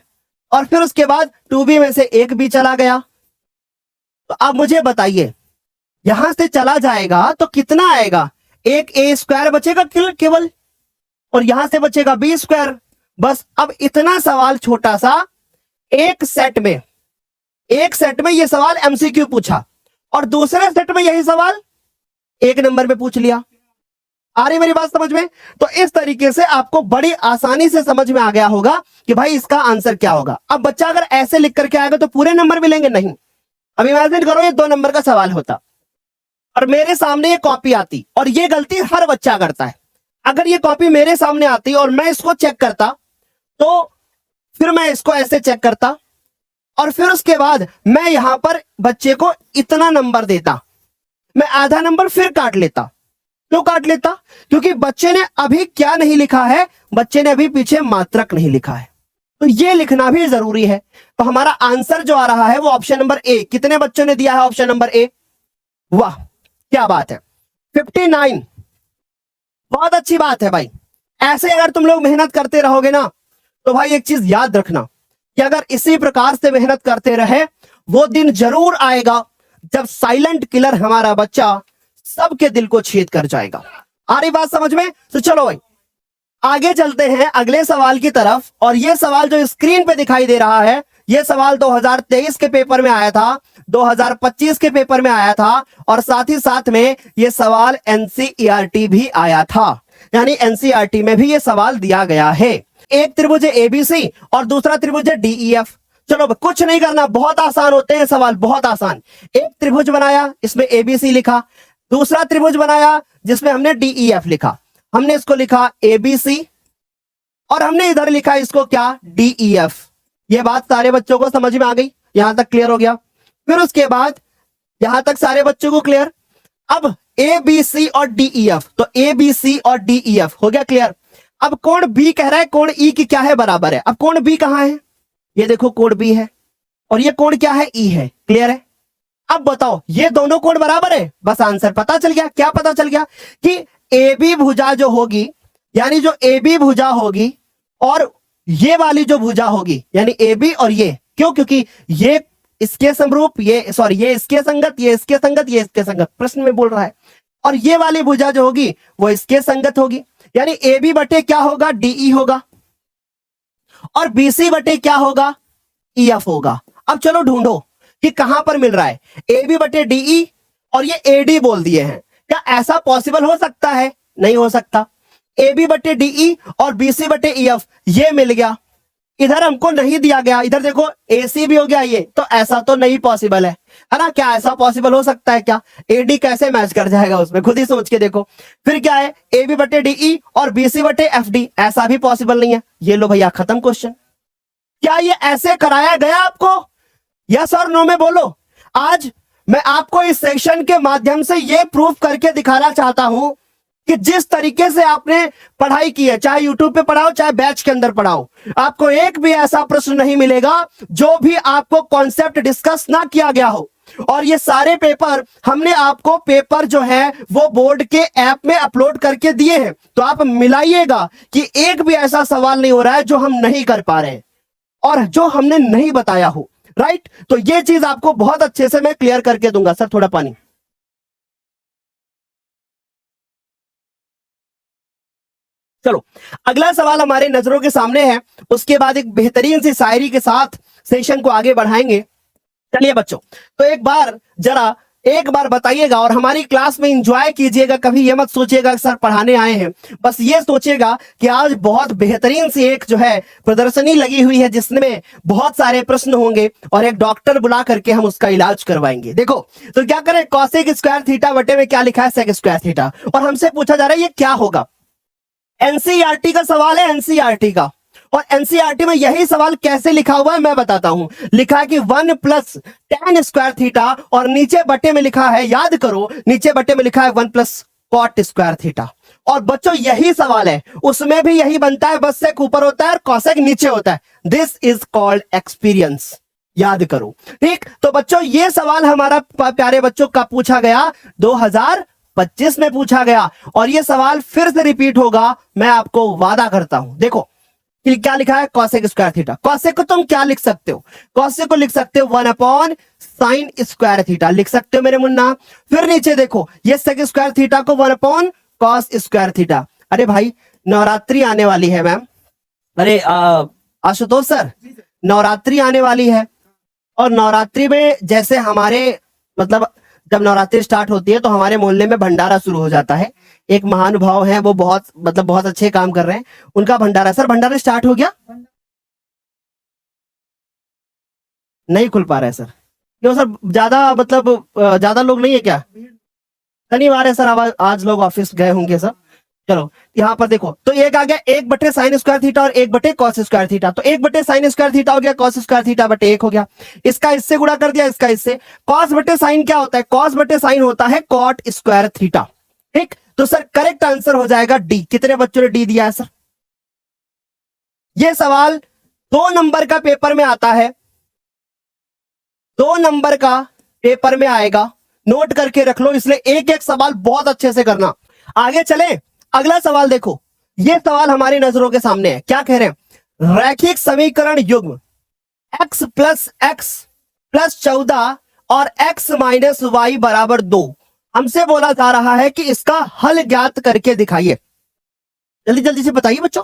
और फिर उसके बाद 2b में से एक b चला गया। तो अब मुझे बताइए, यहां से चला जाएगा तो कितना आएगा? एक a स्क्वायर बचेगा केवल, और यहां से बचेगा b स्क्वायर। बस अब इतना सवाल छोटा सा, एक सेट में ये सवाल एमसीक्यू पूछा और दूसरे सेट में यही सवाल 1 नंबर पे पूछ लिया। आ रही मेरी बात समझ में? तो इस तरीके से आपको बड़ी आसानी से समझ में आ गया होगा कि भाई इसका आंसर क्या होगा। अब बच्चा अगर ऐसे लिख करके आएगा तो पूरे नंबर मिलेंगे? नहीं। अब इमेजिन करो ये 2 नंबर का सवाल होता और मेरे सामने ये कॉपी आती, और ये गलती हर बच्चा करता है। अगर ये कॉपी मेरे सामने आती और मैं इसको चेक करता तो फिर मैं इसको ऐसे चेक करता और फिर उसके बाद मैं यहां पर बच्चे को इतना नंबर देता, मैं आधा नंबर फिर काट लेता। क्यों काट लेता? क्योंकि बच्चे ने अभी क्या नहीं लिखा है? बच्चे ने अभी पीछे मात्रक नहीं लिखा है। तो ये लिखना भी जरूरी है। तो हमारा आंसर जो आ रहा है वो ऑप्शन नंबर ए। कितने बच्चों ने दिया है ऑप्शन नंबर ए? वाह, क्या बात है, 59। बहुत अच्छी बात है भाई। ऐसे अगर तुम लोग मेहनत करते रहोगे ना, तो भाई एक चीज याद रखना कि अगर इसी प्रकार से मेहनत करते रहे, वो दिन जरूर आएगा जब साइलेंट किलर हमारा बच्चा सबके दिल को छेद कर जाएगा। आ रही बात समझ में? तो चलो भाई आगे चलते हैं अगले सवाल की तरफ। और ये सवाल जो स्क्रीन पे दिखाई दे रहा है, ये सवाल 2023 के पेपर में आया था, 2025 के पेपर में आया था, और साथ ही साथ में ये सवाल एनसीईआरटी भी आया था। यानी एनसीईआरटी में भी ये सवाल दिया गया है। एक त्रिभुज है एबीसी और दूसरा त्रिभुज है डीईएफ। चलो कुछ नहीं करना, बहुत आसान होते हैं सवाल, बहुत आसान। एक त्रिभुज बनाया, इसमें एबीसी लिखा। दूसरा त्रिभुज बनाया जिसमें हमने डीईएफ लिखा। हमने इसको लिखा एबीसी और हमने इधर लिखा इसको क्या, डीईएफ। ये बात सारे बच्चों को समझ में आ गई? यहां तक क्लियर हो गया? फिर उसके बाद यहां तक सारे बच्चों को क्लियर? अब ए बी सी और डीईएफ, तो ए बी सी और डीईएफ हो गया क्लियर। अब कोण बी कह रहा है कोण ई की क्या है, बराबर है। अब कोण बी कहां है? ये देखो कोण बी है और ये कोण क्या है, ई है। क्लियर है? अब बताओ ये दोनों कोण बराबर है, बस आंसर पता चल गया। क्या पता चल गया? कि ए बी भुजा जो होगी, यानी जो ए बी भुजा होगी और ये वाली जो भुजा होगी, यानी ए बी और ये, क्यों? क्योंकि ये इसके समरूप, ये सॉरी ये इसके संगत, ये इसके संगत, ये इसके संगत, प्रश्न में बोल रहा है। और ये वाली भुजा जो होगी वो इसके संगत होगी, यानी ए बी बटे क्या होगा, डीई होगा, और बीसी बटे क्या होगा, ईएफ होगा। अब चलो ढूंढो कि कहां पर मिल रहा है, ए बी बटे डीई और ये एडी बोल दिए हैं। क्या ऐसा पॉसिबल हो सकता है? नहीं हो सकता। ए बी बटे डीई और बीसी बटे ईएफ ये मिल गया, इधर हमको नहीं दिया गया। इधर देखो एसी भी हो गया ये, तो ऐसा तो नहीं पॉसिबल है ना? क्या ऐसा पॉसिबल हो सकता है क्या? एडी कैसे मैच कर जाएगा उसमें, खुद ही सोच के देखो। फिर क्या है, ए बी बटे डीई और बीसी बटे एफडी, ऐसा भी पॉसिबल नहीं है। ये लो भैया खत्म क्वेश्चन। क्या ये ऐसे कराया गया आपको? यस और नो में बोलो। आज मैं आपको इस सेशन के माध्यम से ये प्रूफ करके दिखाना चाहता हूं कि जिस तरीके से आपने पढ़ाई की है, चाहे यूट्यूब पे पढ़ाओ चाहे बैच के अंदर पढ़ाओ, आपको एक भी ऐसा प्रश्न नहीं मिलेगा जो भी आपको कॉन्सेप्ट डिस्कस ना किया गया हो। और ये सारे पेपर हमने आपको पेपर जो है वो बोर्ड के ऐप में अपलोड करके दिए हैं। तो आप मिलाइएगा कि एक भी ऐसा सवाल नहीं हो रहा है जो हम नहीं कर पा रहे हैं और जो हमने नहीं बताया हो। राइट? तो ये चीज आपको बहुत अच्छे से मैं क्लियर करके दूंगा। सर थोड़ा पानी। चलो अगला सवाल हमारे नजरों के सामने है, उसके बाद एक बेहतरीन सी शायरी के साथ सेशन को आगे बढ़ाएंगे। चलिए बच्चों, तो एक बार बताइएगा और हमारी क्लास में एंजॉय कीजिएगा। कभी ये मत सोचिएगा कि सर पढ़ाने आए हैं, बस ये सोचिएगा कि आज बहुत बेहतरीन सी एक जो है प्रदर्शनी लगी हुई है जिसमें बहुत सारे प्रश्न होंगे और एक डॉक्टर बुला करके हम उसका इलाज करवाएंगे। देखो तो क्या करें, कॉसेक स्क्वायर थीटा बटे में क्या लिखा है, सेक स्क्वायर थीटा, और हमसे पूछा जा रहा है ये क्या होगा। एनसीईआरटी का सवाल है, एनसीईआरटी का। और एनसीईआरटी में यही सवाल कैसे लिखा हुआ है मैं बताता हूं। लिखा है कि 1 प्लस tan स्क्वायर थीटा और नीचे बटे में लिखा है, याद करो, नीचे बटे में लिखा है 1 प्लस कॉट स्क्वायर थीटा। और बच्चों यही सवाल है, उसमें भी यही बनता है, बस सेक ऊपर होता है और कॉसेक नीचे होता है। दिस इज कॉल्ड एक्सपीरियंस, याद करो। ठीक, तो बच्चों ये सवाल हमारा प्यारे बच्चों का पूछा गया 2025 में पूछा गया और ये सवाल फिर से रिपीट होगा, मैं आपको वादा करता हूं। देखो क्या लिखा है, कॉसेक स्क्वायर थीटा। कॉसेक को तुम क्या लिख सकते हो, कॉसेक को लिख सकते हो 1 अपॉन साइन स्क्वायर थीटा, लिख सकते हो मेरे मुन्ना। फिर नीचे देखो ये सेक स्क्वायर थीटा को 1 अपॉन कॉस स्क्वायर थीटा। अरे भाई नवरात्रि आने वाली है मैम, अरे आशुतोष सर नवरात्रि आने वाली है और नवरात्रि में जैसे हमारे मतलब जब नवरात्रि स्टार्ट होती है तो हमारे मोहल्ले में भंडारा शुरू हो जाता है। एक महानुभाव है, वो बहुत अच्छे काम कर रहे हैं, उनका भंडारा। सर भंडारा स्टार्ट हो गया? नहीं खुल पा रहा है सर, क्यों सर? ज्यादा लोग नहीं है क्या? शनिवार है सर, आज लोग ऑफिस गए होंगे सर। चलो यहां पर देखो, तो एक आ गया 1 बटे साइन स्क्वायर थीटा और 1 बटे कॉस स्क्वायर थीटा। तो 1 बटे साइन स्क्वायर थीटा हो गया, कॉस स्क्वायर थीटा बटे 1 हो गया। इसका इससे गुणा कर दिया, इसका इससे। कॉस बटे साइन क्या होता है, कॉस बटे साइन होता है कॉट स्क्वायर थीटा। ठीक, तो सर करेक्ट आंसर हो जाएगा डी। कितने बच्चों ने डी दिया है सर? ये सवाल 2 नंबर का पेपर में आता है, 2 नंबर का पेपर में आएगा, नोट करके रख लो, इसलिए एक एक सवाल बहुत अच्छे से करना। आगे चले, अगला सवाल देखो, ये सवाल हमारी नजरों के सामने है। क्या कह रहे हैं? रैखिक समीकरण युग्म x प्लस 14 और x माइनस वाई बराबर 2, हमसे बोला जा रहा है कि इसका हल ज्ञात करके दिखाइए। जल्दी जल्दी से बताइए बच्चों,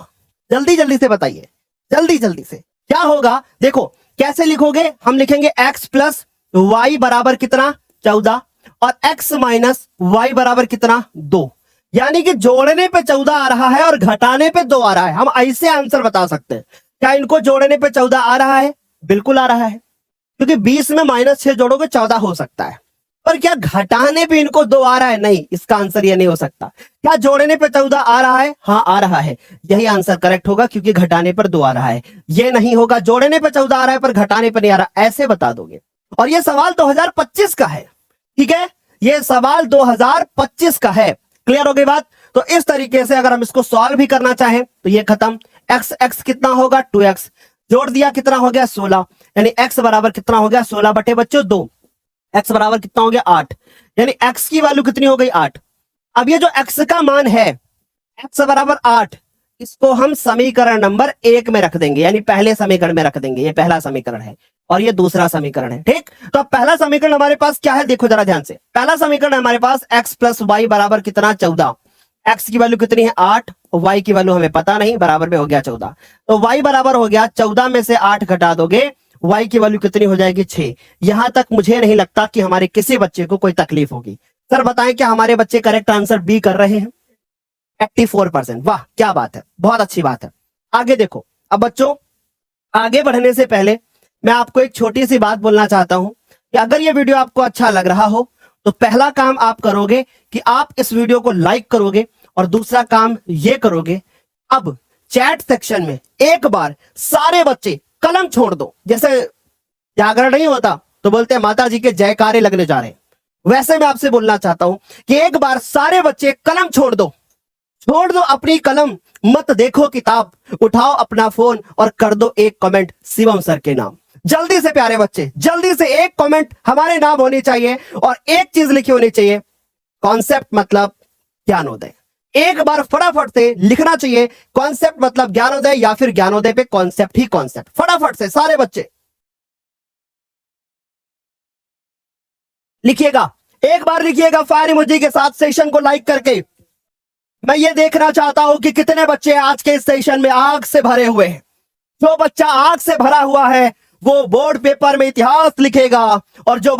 जल्दी जल्दी से बताइए, जल्दी जल्दी से। क्या होगा देखो, कैसे लिखोगे? हम लिखेंगे x प्लस वाई बराबर कितना? 14 और x माइनस वाई बराबर कितना? 2। यानी कि जोड़ने पे 14 आ रहा है और घटाने पे 2 आ रहा है। हम ऐसे आंसर बता सकते हैं। क्या इनको जोड़ने पे 14 आ रहा है? बिल्कुल आ रहा है, क्योंकि 20 में -6 जोड़ोगे 14 हो सकता है। पर क्या घटाने पे इनको 2 आ रहा है? नहीं, इसका आंसर ये नहीं हो सकता। क्या जोड़ने पे 14 आ रहा है? हाँ आ रहा है, यही आंसर करेक्ट होगा, क्योंकि घटाने पर 2 आ रहा है। ये नहीं होगा, जोड़ने पे 14 आ रहा है पर घटाने पर नहीं आ रहा, ऐसे बता दोगे। और ये सवाल 2025 का है, ठीक है, ये सवाल 2025 का है। क्लियर हो गई बात? तो इस तरीके से अगर हम इसको सॉल्व भी करना चाहें तो ये खत्म। x कितना होगा? 2x, जोड़ दिया कितना हो गया? 16, यानी x बराबर कितना हो गया? 16 बटे बच्चों 2, x बराबर कितना हो गया? 8, यानी x की वैल्यू कितनी हो गई? 8। अब ये जो x का मान है, x बराबर 8, इसको हम समीकरण नंबर 1 में रख देंगे, यानी पहले समीकरण में रख देंगे। ये पहला समीकरण है और ये दूसरा समीकरण है, ठीक। तो अब पहला समीकरण हमारे पास क्या है? देखो जरा ध्यान से, पहला समीकरण हमारे पास x प्लस वाई बराबर कितना? 14। x की वैल्यू कितनी है? 8, y की वैल्यू हमें पता नहीं, बराबर में हो गया 14। तो y बराबर हो गया 14 में से 8 घटा दोगे, y की वैल्यू कितनी हो जाएगी? 6। यहां तक मुझे नहीं लगता कि हमारे किसी बच्चे को कोई तकलीफ होगी। सर बताएं, क्या हमारे बच्चे करेक्ट आंसर बी कर रहे हैं? 84%। वाह क्या बात है, बहुत अच्छी बात है। आगे देखो, अब बच्चों आगे बढ़ने से पहले मैं आपको एक छोटी सी बात बोलना चाहता हूं कि अगर ये वीडियो आपको अच्छा लग रहा हो तो पहला काम आप करोगे कि आप इस वीडियो को लाइक करोगे, और दूसरा काम ये करोगे, अब चैट सेक्शन में एक बार सारे बच्चे कलम छोड़ दो। जैसे जागरण नहीं होता तो बोलते हैं माता जी के जयकारे लगने जा रहे हैं, वैसे मैं आपसे बोलना चाहता हूं कि एक बार सारे बच्चे कलम छोड़ दो, छोड़ दो अपनी कलम, मत देखो किताब, उठाओ अपना फोन और कर दो एक कमेंट शिवम सर के नाम। जल्दी से प्यारे बच्चे, जल्दी से एक कमेंट हमारे नाम होनी चाहिए और एक चीज लिखी होनी चाहिए, कॉन्सेप्ट मतलब ज्ञानोदय। एक बार फटाफट से लिखना चाहिए, कॉन्सेप्ट मतलब ज्ञानोदय, या फिर ज्ञानोदय पे कॉन्सेप्ट ही कॉन्सेप्ट। फटाफट से सारे बच्चे लिखिएगा, एक बार लिखिएगा फायर इमोजी के साथ सेशन को लाइक करके। मैं ये देखना चाहता हूं कि कितने बच्चे आज के सेशन में आग से भरे हुए हैं। जो बच्चा आग से भरा हुआ है वो बोर्ड पेपर में इतिहास लिखेगा, और जो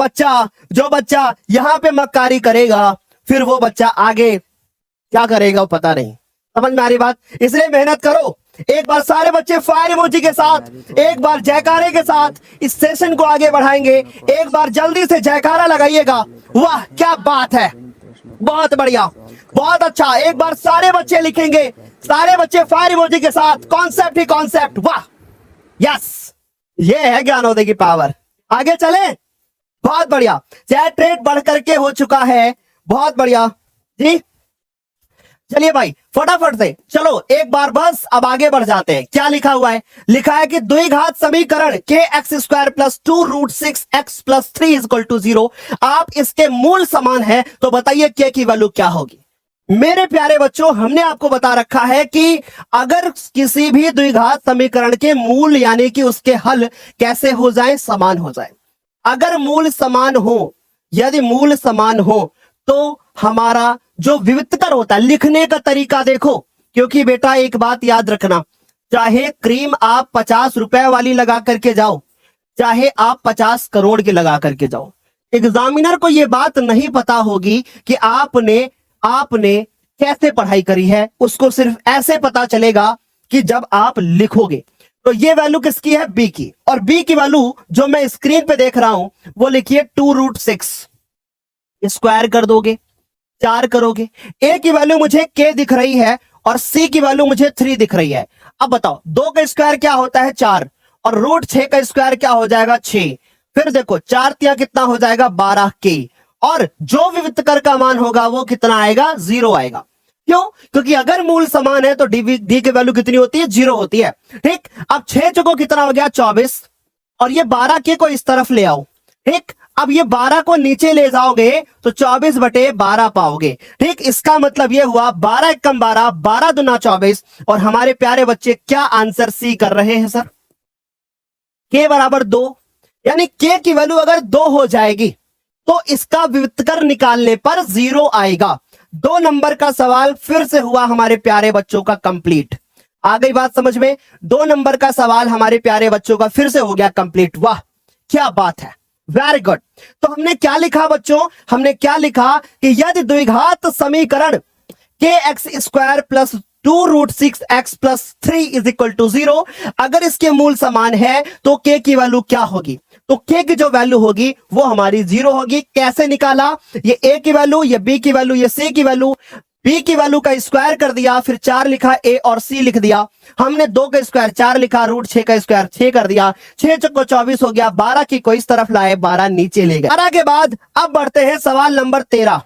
बच्चा यहां पे मक्कारी करेगा फिर वो बच्चा आगे क्या करेगा वो पता नहीं। समझ में आ रही बात? इसलिए मेहनत करो। एक बार सारे बच्चे फायर इमोजी के साथ, एक बार जयकारे के साथ इस सेशन को आगे बढ़ाएंगे। एक बार जल्दी से जयकारा लगाइएगा। वाह क्या बात है, बहुत बढ़िया, बहुत अच्छा। एक बार सारे बच्चे लिखेंगे, सारे बच्चे फायर इमोजी के साथ, कॉन्सेप्ट ही कॉन्सेप्ट। वाह यस, ये है ज्ञानोदय की पावर। आगे चले, बहुत बढ़िया। चैट रेट बढ़ करके हो चुका है, बहुत बढ़िया जी। चलिए भाई फटाफट से चलो एक बार बस अब आगे बढ़ जाते हैं। क्या लिखा हुआ है? लिखा है कि द्विघात समीकरण के x square plus 2 root 6 x plus 3 is equal to 0, आप इसके मूल समान है, तो बताइए के की वैल्यू क्या होगी। मेरे प्यारे बच्चों, हमने आपको बता रखा है कि अगर किसी भी द्विघात समीकरण के मूल यानी कि उसके हल कैसे हो जाए, समान हो जाए। अगर मूल समान हो, यदि मूल समान हो तो हमारा जो विविधकर होता है, लिखने का तरीका देखो, क्योंकि बेटा एक बात याद रखना, चाहे क्रीम आप 50 रुपए वाली लगा करके जाओ, चाहे आप 50 करोड़ की लगा करके जाओ, एग्जामिनर को यह बात नहीं पता होगी कि आपने कैसे पढ़ाई करी है। उसको सिर्फ ऐसे पता चलेगा कि जब आप लिखोगे। तो ये वैल्यू किसकी है? बी की। और बी की वैल्यू जो मैं स्क्रीन पे देख रहा हूं वो लिखिए 2 रूट 6, स्क्वायर कर दोगे, 4 करोगे। ए की वैल्यू मुझे के दिख रही है और सी की वैल्यू मुझे 3 दिख रही है। अब बताओ 2 का स्क्वायर क्या होता है? 4, और रूट 6 का स्क्वायर क्या हो जाएगा? 6। फिर देखो 4 तिया कितना हो जाएगा? 12 के, और जो विविधकर का मान होगा वो कितना आएगा? 0 आएगा। क्यों? क्योंकि अगर मूल समान है तो डी की वैल्यू कितनी होती है? 0 होती है। ठीक, अब 6 चौको कितना हो गया? 24, और ये 12 के को इस तरफ ले आओ। ठीक, अब ये 12 को नीचे ले जाओगे तो 24/12 पाओगे। ठीक, इसका मतलब ये हुआ 12 एकम 12, 12 दूना 24, और हमारे प्यारे बच्चे क्या आंसर सी कर रहे हैं सर? के बराबर 2, यानी के की वैल्यू अगर 2 हो जाएगी तो इसका व्युत्कर निकालने पर 0 आएगा। 2 नंबर का सवाल फिर से हुआ हमारे प्यारे बच्चों का कंप्लीट। आ गई बात समझ में? 2 नंबर का सवाल हमारे प्यारे बच्चों का फिर से हो गया कंप्लीट। वाह क्या बात है, वेरी गुड। तो हमने क्या लिखा बच्चों? हमने क्या लिखा कि यदि द्विघात समीकरण kx² plus 2√6x plus 3 is equal to 0, अगर इसके मूल समान है तो k की वैल्यू क्या होगी? तो k की जो वैल्यू होगी वो हमारी 0 होगी। कैसे निकाला? ये a की वैल्यू, ये b की वैल्यू, ये c की वैल्यू, b की वैल्यू का स्क्वायर कर दिया, फिर 4 लिखा, a और c लिख दिया। हमने 2 का स्क्वायर 4 लिखा, √6 का स्क्वायर 6 कर दिया, 6 चौको 24 हो गया, 12 की को इस तरफ लाए, 12 नीचे ले गए। 12 के बाद अब बढ़ते हैं सवाल नंबर 13,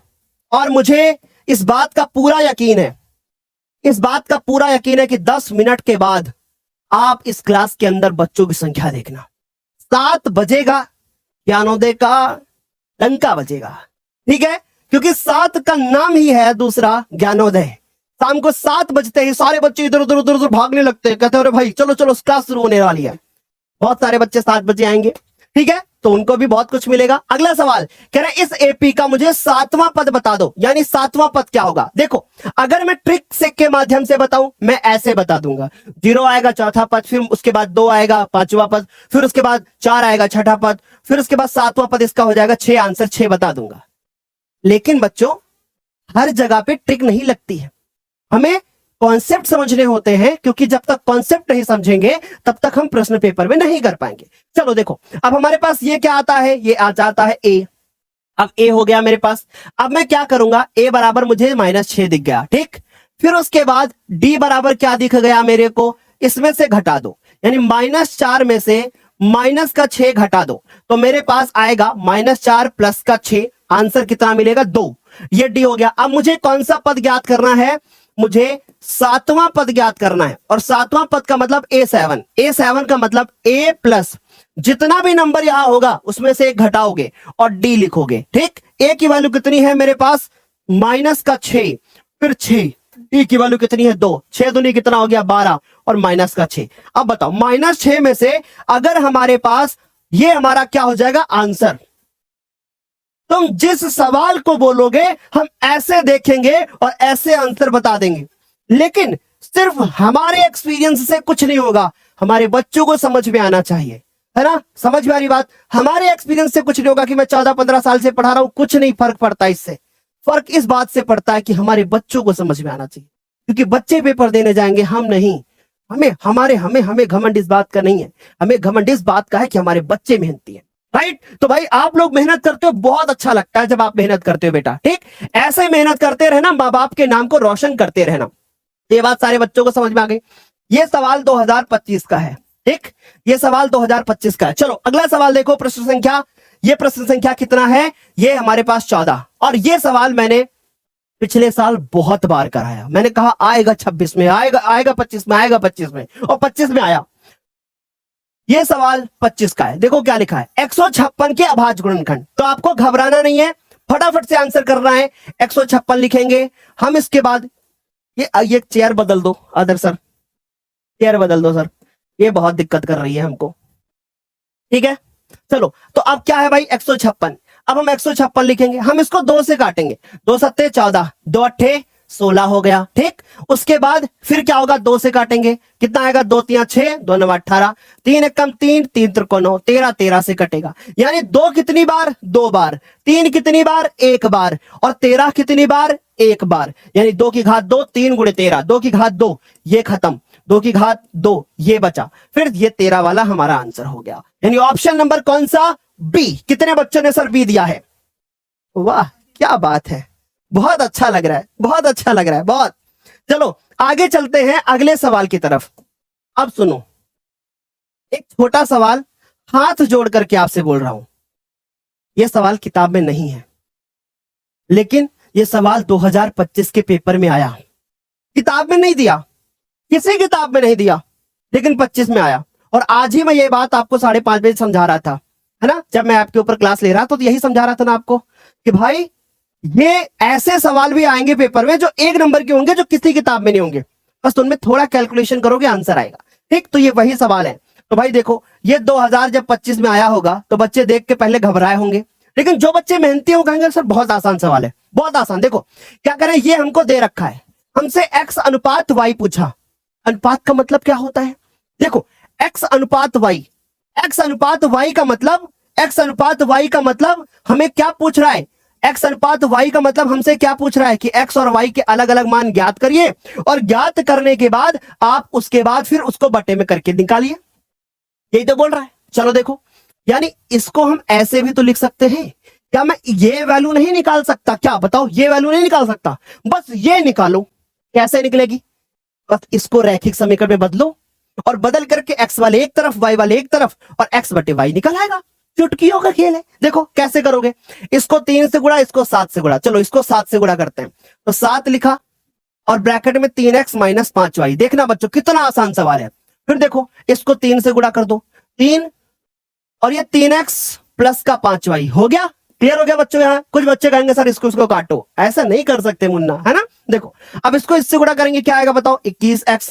और मुझे इस बात का पूरा यकीन है, इस बात का पूरा यकीन है कि 10 मिनट के बाद आप इस क्लास के अंदर बच्चों की संख्या देखना, 7 बजेगा, ज्ञानोदय का डंका बजेगा। ठीक है, क्योंकि 7 का नाम ही है दूसरा ज्ञानोदय। शाम को 7 बजते ही सारे बच्चे इधर उधर उधर उधर भागने लगते हैं, कहते हैं अरे भाई चलो चलो क्लास शुरू होने वाली है। बहुत सारे बच्चे 7 बजे आएंगे, ठीक है, तो उनको भी बहुत कुछ मिलेगा। अगला सवाल कह रहा है इस एपी का मुझे 7वां पद बता दो, यानी 7वां पद क्या होगा? देखो, अगर मैं ट्रिक से के माध्यम से बताऊं, मैं ऐसे बता दूंगा, 0 आएगा चौथा पद, फिर उसके बाद 2 आएगा 5वां पद, फिर उसके बाद 4 आएगा छठा पद, फिर उसके बाद 7वां पद इसका हो जाएगा 6, आंसर 6 बता दूंगा। लेकिन बच्चों हर जगह पे ट्रिक नहीं लगती है, हमें कॉन्सेप्ट समझने होते हैं, क्योंकि जब तक कॉन्सेप्ट नहीं समझेंगे तब तक हम प्रश्न पेपर में नहीं कर पाएंगे। चलो देखो, अब हमारे पास ये क्या आता है? ये आ जाता है ए। अब ए हो गया मेरे पास, अब मैं क्या करूंगा? ए बराबर मुझे -6 दिख गया, ठीक। फिर उसके बाद डी बराबर क्या दिख गया मेरे को? इसमें से घटा दो, यानी -4 में से -6 घटा दो, तो मेरे पास आएगा -4 प्लस का 6, आंसर कितना मिलेगा? 2। ये डी हो गया। अब मुझे कौन सा पद ज्ञात करना है? मुझे 7वां पद ज्ञात करना है, और 7वां पद का मतलब A7। A7 का मतलब A प्लस जितना भी नंबर यहां होगा उसमें से एक घटाओगे और डी लिखोगे, ठीक। ए की वैल्यू कितनी है मेरे पास? -6, फिर 6, ई की वैल्यू कितनी है? 2, 6 दूनी कितना हो गया? 12, और -6। अब बताओ -6 में से अगर हमारे पास ये हमारा क्या हो जाएगा? आंसर। तुम जिस सवाल को बोलोगे हम ऐसे देखेंगे और ऐसे आंसर बता देंगे, लेकिन सिर्फ हमारे एक्सपीरियंस से कुछ नहीं होगा, हमारे बच्चों को समझ में आना चाहिए, है ना? समझ में आ रही बात? हमारे एक्सपीरियंस से कुछ नहीं होगा कि मैं 14-15 साल से पढ़ा रहा हूं, कुछ नहीं फर्क पड़ता इससे। फर्क इस बात से पड़ता है कि हमारे बच्चों को समझ में आना चाहिए, क्योंकि बच्चे पेपर देने जाएंगे, हम नहीं। हमें घमंड इस बात का नहीं है, हमें घमंड इस बात का है कि हमारे बच्चे मेहनती हैं, राइट। तो भाई आप लोग मेहनत करते हो, बहुत अच्छा लगता है जब आप मेहनत करते हो बेटा, ठीक। ऐसे मेहनत करते रहना, माँ बाप के नाम को रोशन करते रहना। ये बात सारे बच्चों को समझ में आ गई। ये सवाल 2025 का है, ठीक, ये सवाल 2025 का है। चलो अगला सवाल देखो, प्रश्न संख्या, ये प्रश्न संख्या कितना है? ये हमारे पास 14, और ये सवाल मैंने पिछले साल बहुत बार कराया। मैंने कहा आएगा 26 में, आएगा 25 में, आएगा 25 में, और 25 में आया। ये सवाल 25 का है। देखो क्या लिखा है, 156 के अभाज्य गुणनखंड। तो आपको घबराना नहीं है, फटाफट से आंसर करना है। 156 लिखेंगे हम, इसके बाद ये चेयर बदल दो अदर सर, चेयर बदल दो सर, ये बहुत दिक्कत कर रही है हमको, ठीक है। चलो तो अब क्या है भाई? 156। अब हम 156 लिखेंगे, हम इसको 2 से काटेंगे, 2 सत्ते 14, 2 अट्ठे 16 हो गया, ठीक। उसके बाद फिर क्या होगा? 2 से काटेंगे, कितना आएगा? 2 तिया 6, 2 9 18, 3 एकम 3, 3 त्रिको 9, 13, 13 से कटेगा, यानी 2 कितनी बार? 2 बार, 3 कितनी बार? 1 बार, और 13 कितनी बार? 1 बार, यानी 2 की घात 2, 3 गुणे 13, 2 की घात 2, ये खत्म, 2 की घात 2, ये बचा, फिर ये 13 वाला हमारा आंसर हो गया। यानी ऑप्शन नंबर कौन सा? बी। कितने बच्चों ने सर बी दिया है? वाह क्या बात है, बहुत अच्छा लग रहा है, बहुत अच्छा लग रहा है, बहुत। चलो आगे चलते हैं अगले सवाल की तरफ। अब सुनो, एक छोटा सवाल हाथ जोड़ करके आपसे बोल रहा हूं, यह सवाल किताब में नहीं है, लेकिन यह सवाल 2025 के पेपर में आया, किताब में नहीं दिया, किसी किताब में नहीं दिया, लेकिन 25 में आया। और आज ही मैं ये बात आपको 5:30 बजे समझा रहा था, है ना, जब मैं आपके ऊपर क्लास ले रहा था तो यही समझा रहा था ना आपको कि भाई ये ऐसे सवाल भी आएंगे पेपर में जो 1 नंबर के होंगे, जो किसी किताब में नहीं होंगे, बस उनमें थोड़ा कैलकुलेशन करोगे आंसर आएगा। ठीक, तो ये वही सवाल है। तो भाई देखो, ये 2000 जब 25 में आया होगा तो बच्चे देख के पहले घबराए होंगे, लेकिन जो बच्चे मेहनती हो कहेंगे सर बहुत आसान सवाल है, बहुत आसान। देखो क्या करें, ये हमको दे रखा है, हमसे x अनुपात y पूछा। अनुपात का मतलब क्या होता है? देखो x अनुपात y, x अनुपात y का मतलब, x अनुपात y का मतलब हमें क्या पूछ रहा है? x अनुपात y का मतलब हमसे क्या पूछ रहा है कि x और y के अलग अलग मान ज्ञात करिए, और ज्ञात करने के बाद आप उसके बाद फिर उसको बटे में करके निकालिए। यही तो बोल रहा है। चलो देखो, यानी इसको हम ऐसे भी तो लिख सकते हैं। क्या मैं ये वैल्यू नहीं निकाल सकता? क्या बताओ, ये वैल्यू नहीं निकाल सकता? बस ये निकालो। कैसे निकलेगी? बस इसको रैखिक समीकरण में बदलो, और बदल करके x वाले एक तरफ y वाले एक तरफ, और x बटे y निकल आएगा। चुटकियों का खेल है। देखो कैसे करोगे, इसको 3 से गुणा, इसको 7 से गुणा। चलो इसको 7 से गुणा करते हैं, तो 7 लिखा और ब्रैकेट में 3x माइनस 5y। देखना बच्चों कितना आसान सवाल है। फिर देखो इसको 3 से गुणा कर दो, 3 और ये 3x प्लस का 5y हो गया। क्लियर हो गया बच्चों? यहाँ कुछ बच्चे कहेंगे सर इसको काटो, ऐसा नहीं कर सकते मुन्ना, है ना। देखो अब इसको इससे गुणा करेंगे, क्या आएगा बताओ? 21x,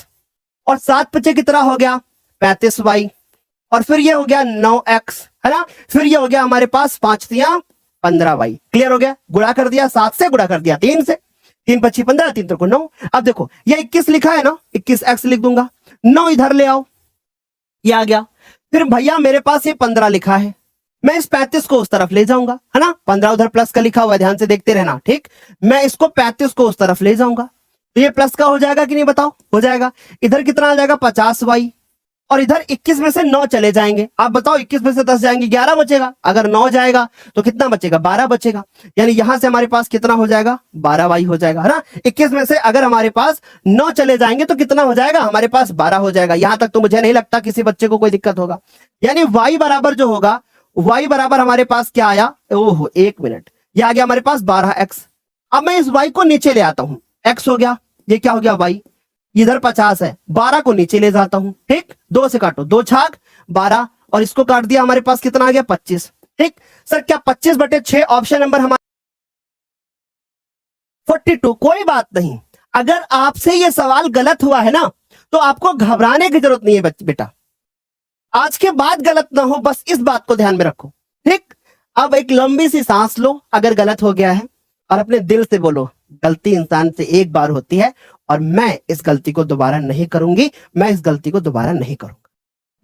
और 7 बचे कितना हो गया? 35y, और फिर ये हो गया 9x, है ना। फिर ये हो गया हमारे पास 5 तिया 15y। क्लियर हो गया? गुणा कर दिया, 7 से गुणा कर दिया 3 से, 3 पच्ची 15, 3 को 9। अब देखो ये 21 लिखा है ना, 21x लिख दूंगा, 9 इधर ले आओ, ये आ गया। फिर भैया मेरे पास ये 15 लिखा है, मैं इस 35 को उस तरफ ले जाऊंगा, है ना। 15 उधर प्लस का लिखा हुआ है, ध्यान से देखते रहना, ठीक। मैं इसको 35 को उस तरफ ले जाऊंगा, तो ये प्लस का हो जाएगा कि नहीं बताओ? हो जाएगा। इधर कितना आ जाएगा? 50y, और इधर 21 में से 9 चले जाएंगे। आप बताओ 21 में से 10 जाएंगे, 11 बचेगा। अगर 9 जाएगा तो कितना बचेगा? 12 बचेगा। यानी यहां से हमारे पास कितना हो जाएगा? 12y हो जाएगा, है ना। 21 में से अगर हमारे पास 9 चले जाएंगे तो कितना हो जाएगा? हमारे पास 12 हो जाएगा। यहां तक तो मुझे नहीं लगता किसी बच्चे को कोई दिक्कत होगा। यानी y बराबर जो होगा, y बराबर हमारे पास क्या आया? ओहो 1 मिनट, ये आ गया हमारे पास 12x। अब मैं इस y को नीचे ले आता हूं, x हो गया, ये क्या हो गया? y। इधर 50 है, 12 को नीचे ले जाता हूं, ठीक। 2 से काटो, 2 छाक 12, और इसको काट दिया, हमारे पास कितना आ गया? 25। ठीक सर, क्या 25 बटे 6 ऑप्शन नंबर हमारा 42? कोई बात नहीं, अगर आपसे ये सवाल गलत हुआ है ना तो आपको घबराने की जरूरत नहीं है बेटा। आज के बाद गलत ना हो, बस इस बात को ध्यान में रखो, ठीक। अब एक लंबी सी सांस लो अगर गलत हो गया है, और अपने दिल से बोलो गलती इंसान से एक बार होती है, और मैं इस गलती को दोबारा नहीं करूंगी, मैं इस गलती को दोबारा नहीं करूंगा।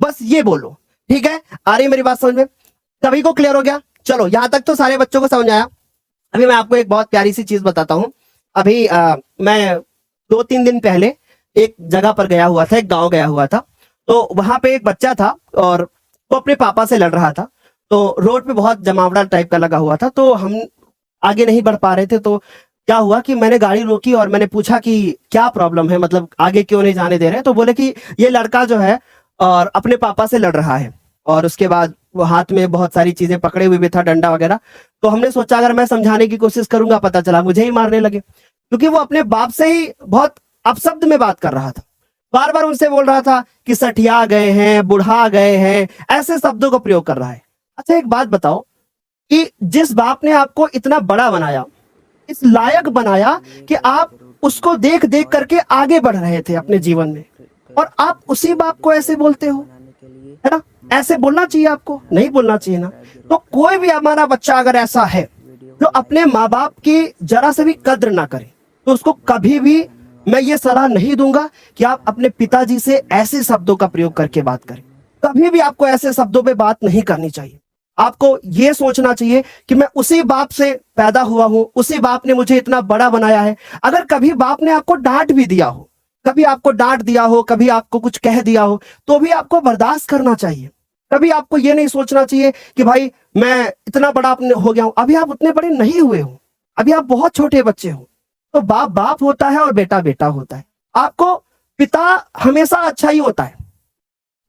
बस ये बोलो, ठीक है। आ रही मेरी बात समझ में? सभी को क्लियर हो गया? चलो यहां तक तो सारे बच्चों को समझ आया। अभी मैं आपको एक बहुत प्यारी सी चीज बताता हूं। अभी मैं 2-3 दिन पहले एक जगह पर गया हुआ था, एक गांव गया हुआ था। तो वहां पे एक बच्चा था और वो अपने पापा से लड़ रहा था। तो रोड पे बहुत जमावड़ा टाइप का लगा हुआ था, तो हम आगे नहीं बढ़ पा रहे थे। तो क्या हुआ कि मैंने गाड़ी रोकी और मैंने पूछा कि क्या प्रॉब्लम है, मतलब आगे क्यों नहीं जाने दे रहे? तो बोले कि ये लड़का जो है और अपने पापा से लड़ रहा है, और उसके बाद वो हाथ में बहुत सारी चीजें पकड़े हुए भी था, डंडा वगैरह। तो हमने सोचा अगर मैं समझाने की कोशिश करूंगा, पता चला मुझे ही मारने लगे, क्योंकि वो अपने बाप से ही बहुत अपशब्द में बात कर रहा था। बार बार उनसे बोल रहा था कि सठिया गए हैं, बुढ़ा गए हैं, ऐसे शब्दों का प्रयोग कर रहा है। अच्छा एक बात बताओ कि जिस बाप ने आपको इतना बड़ा बनाया, इस लायक बनाया कि आप उसको देख देख करके आगे बढ़ रहे थे अपने जीवन में, और आप उसी बाप को ऐसे बोलते हो, है ना। ऐसे बोलना चाहिए आपको? नहीं बोलना चाहिए ना। तो कोई भी हमारा बच्चा अगर ऐसा है जो अपने माँ बाप की जरा से भी कद्र ना करे, तो उसको कभी भी मैं ये सलाह नहीं दूंगा कि आप अपने पिताजी से ऐसे शब्दों का प्रयोग करके बात करें। कभी भी आपको ऐसे शब्दों पे बात नहीं करनी चाहिए। आपको ये सोचना चाहिए कि मैं उसी बाप से पैदा हुआ हूं, उसी बाप ने मुझे इतना बड़ा बनाया है। अगर कभी बाप ने आपको डांट भी दिया हो, कभी आपको डांट दिया हो, कभी आपको कुछ कह दिया हो, तो भी आपको बर्दाश्त करना चाहिए। कभी आपको ये नहीं सोचना चाहिए कि भाई मैं इतना बड़ा हो गया हूं। अभी आप उतने बड़े नहीं हुए हो, अभी आप बहुत छोटे बच्चे हो। तो बाप बाप होता है और बेटा बेटा होता है। आपको पिता हमेशा अच्छा ही होता है,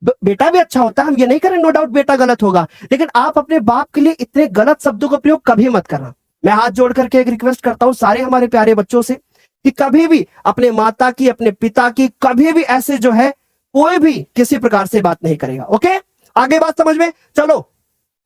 बेटा भी अच्छा होता है, हम ये नहीं करें, नो डाउट बेटा गलत होगा, लेकिन आप अपने बाप के लिए इतने गलत शब्दों का प्रयोग कभी मत करना। मैं हाथ जोड़ करके एक रिक्वेस्ट करता हूं सारे हमारे प्यारे बच्चों से कि कभी भी अपने माता की, अपने पिता की कभी भी ऐसे जो है कोई भी किसी प्रकार से बात नहीं करेगा। ओके, आगे बात समझ में। चलो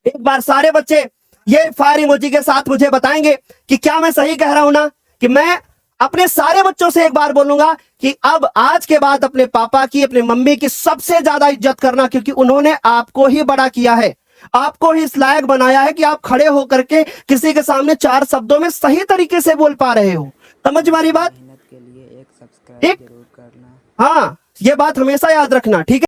एक बार सारे बच्चे ये फायर इमोजी के साथ मुझे बताएंगे कि क्या मैं सही कह रहा हूं ना, कि मैं अपने सारे बच्चों से एक बार बोलूंगा कि अब आज के बाद अपने पापा की, अपने मम्मी की सबसे ज्यादा इज्जत करना, क्योंकि उन्होंने आपको ही बड़ा किया है, आपको ही इस लायक बनाया है कि आप खड़े होकर के किसी के सामने 4 शब्दों में सही तरीके से बोल पा रहे हो। समझ मारी बात? मेहनत के लिए एक सब्सक्राइब ठीक, जरूर करना। हाँ, ये बात हमेशा याद रखना, ठीक है।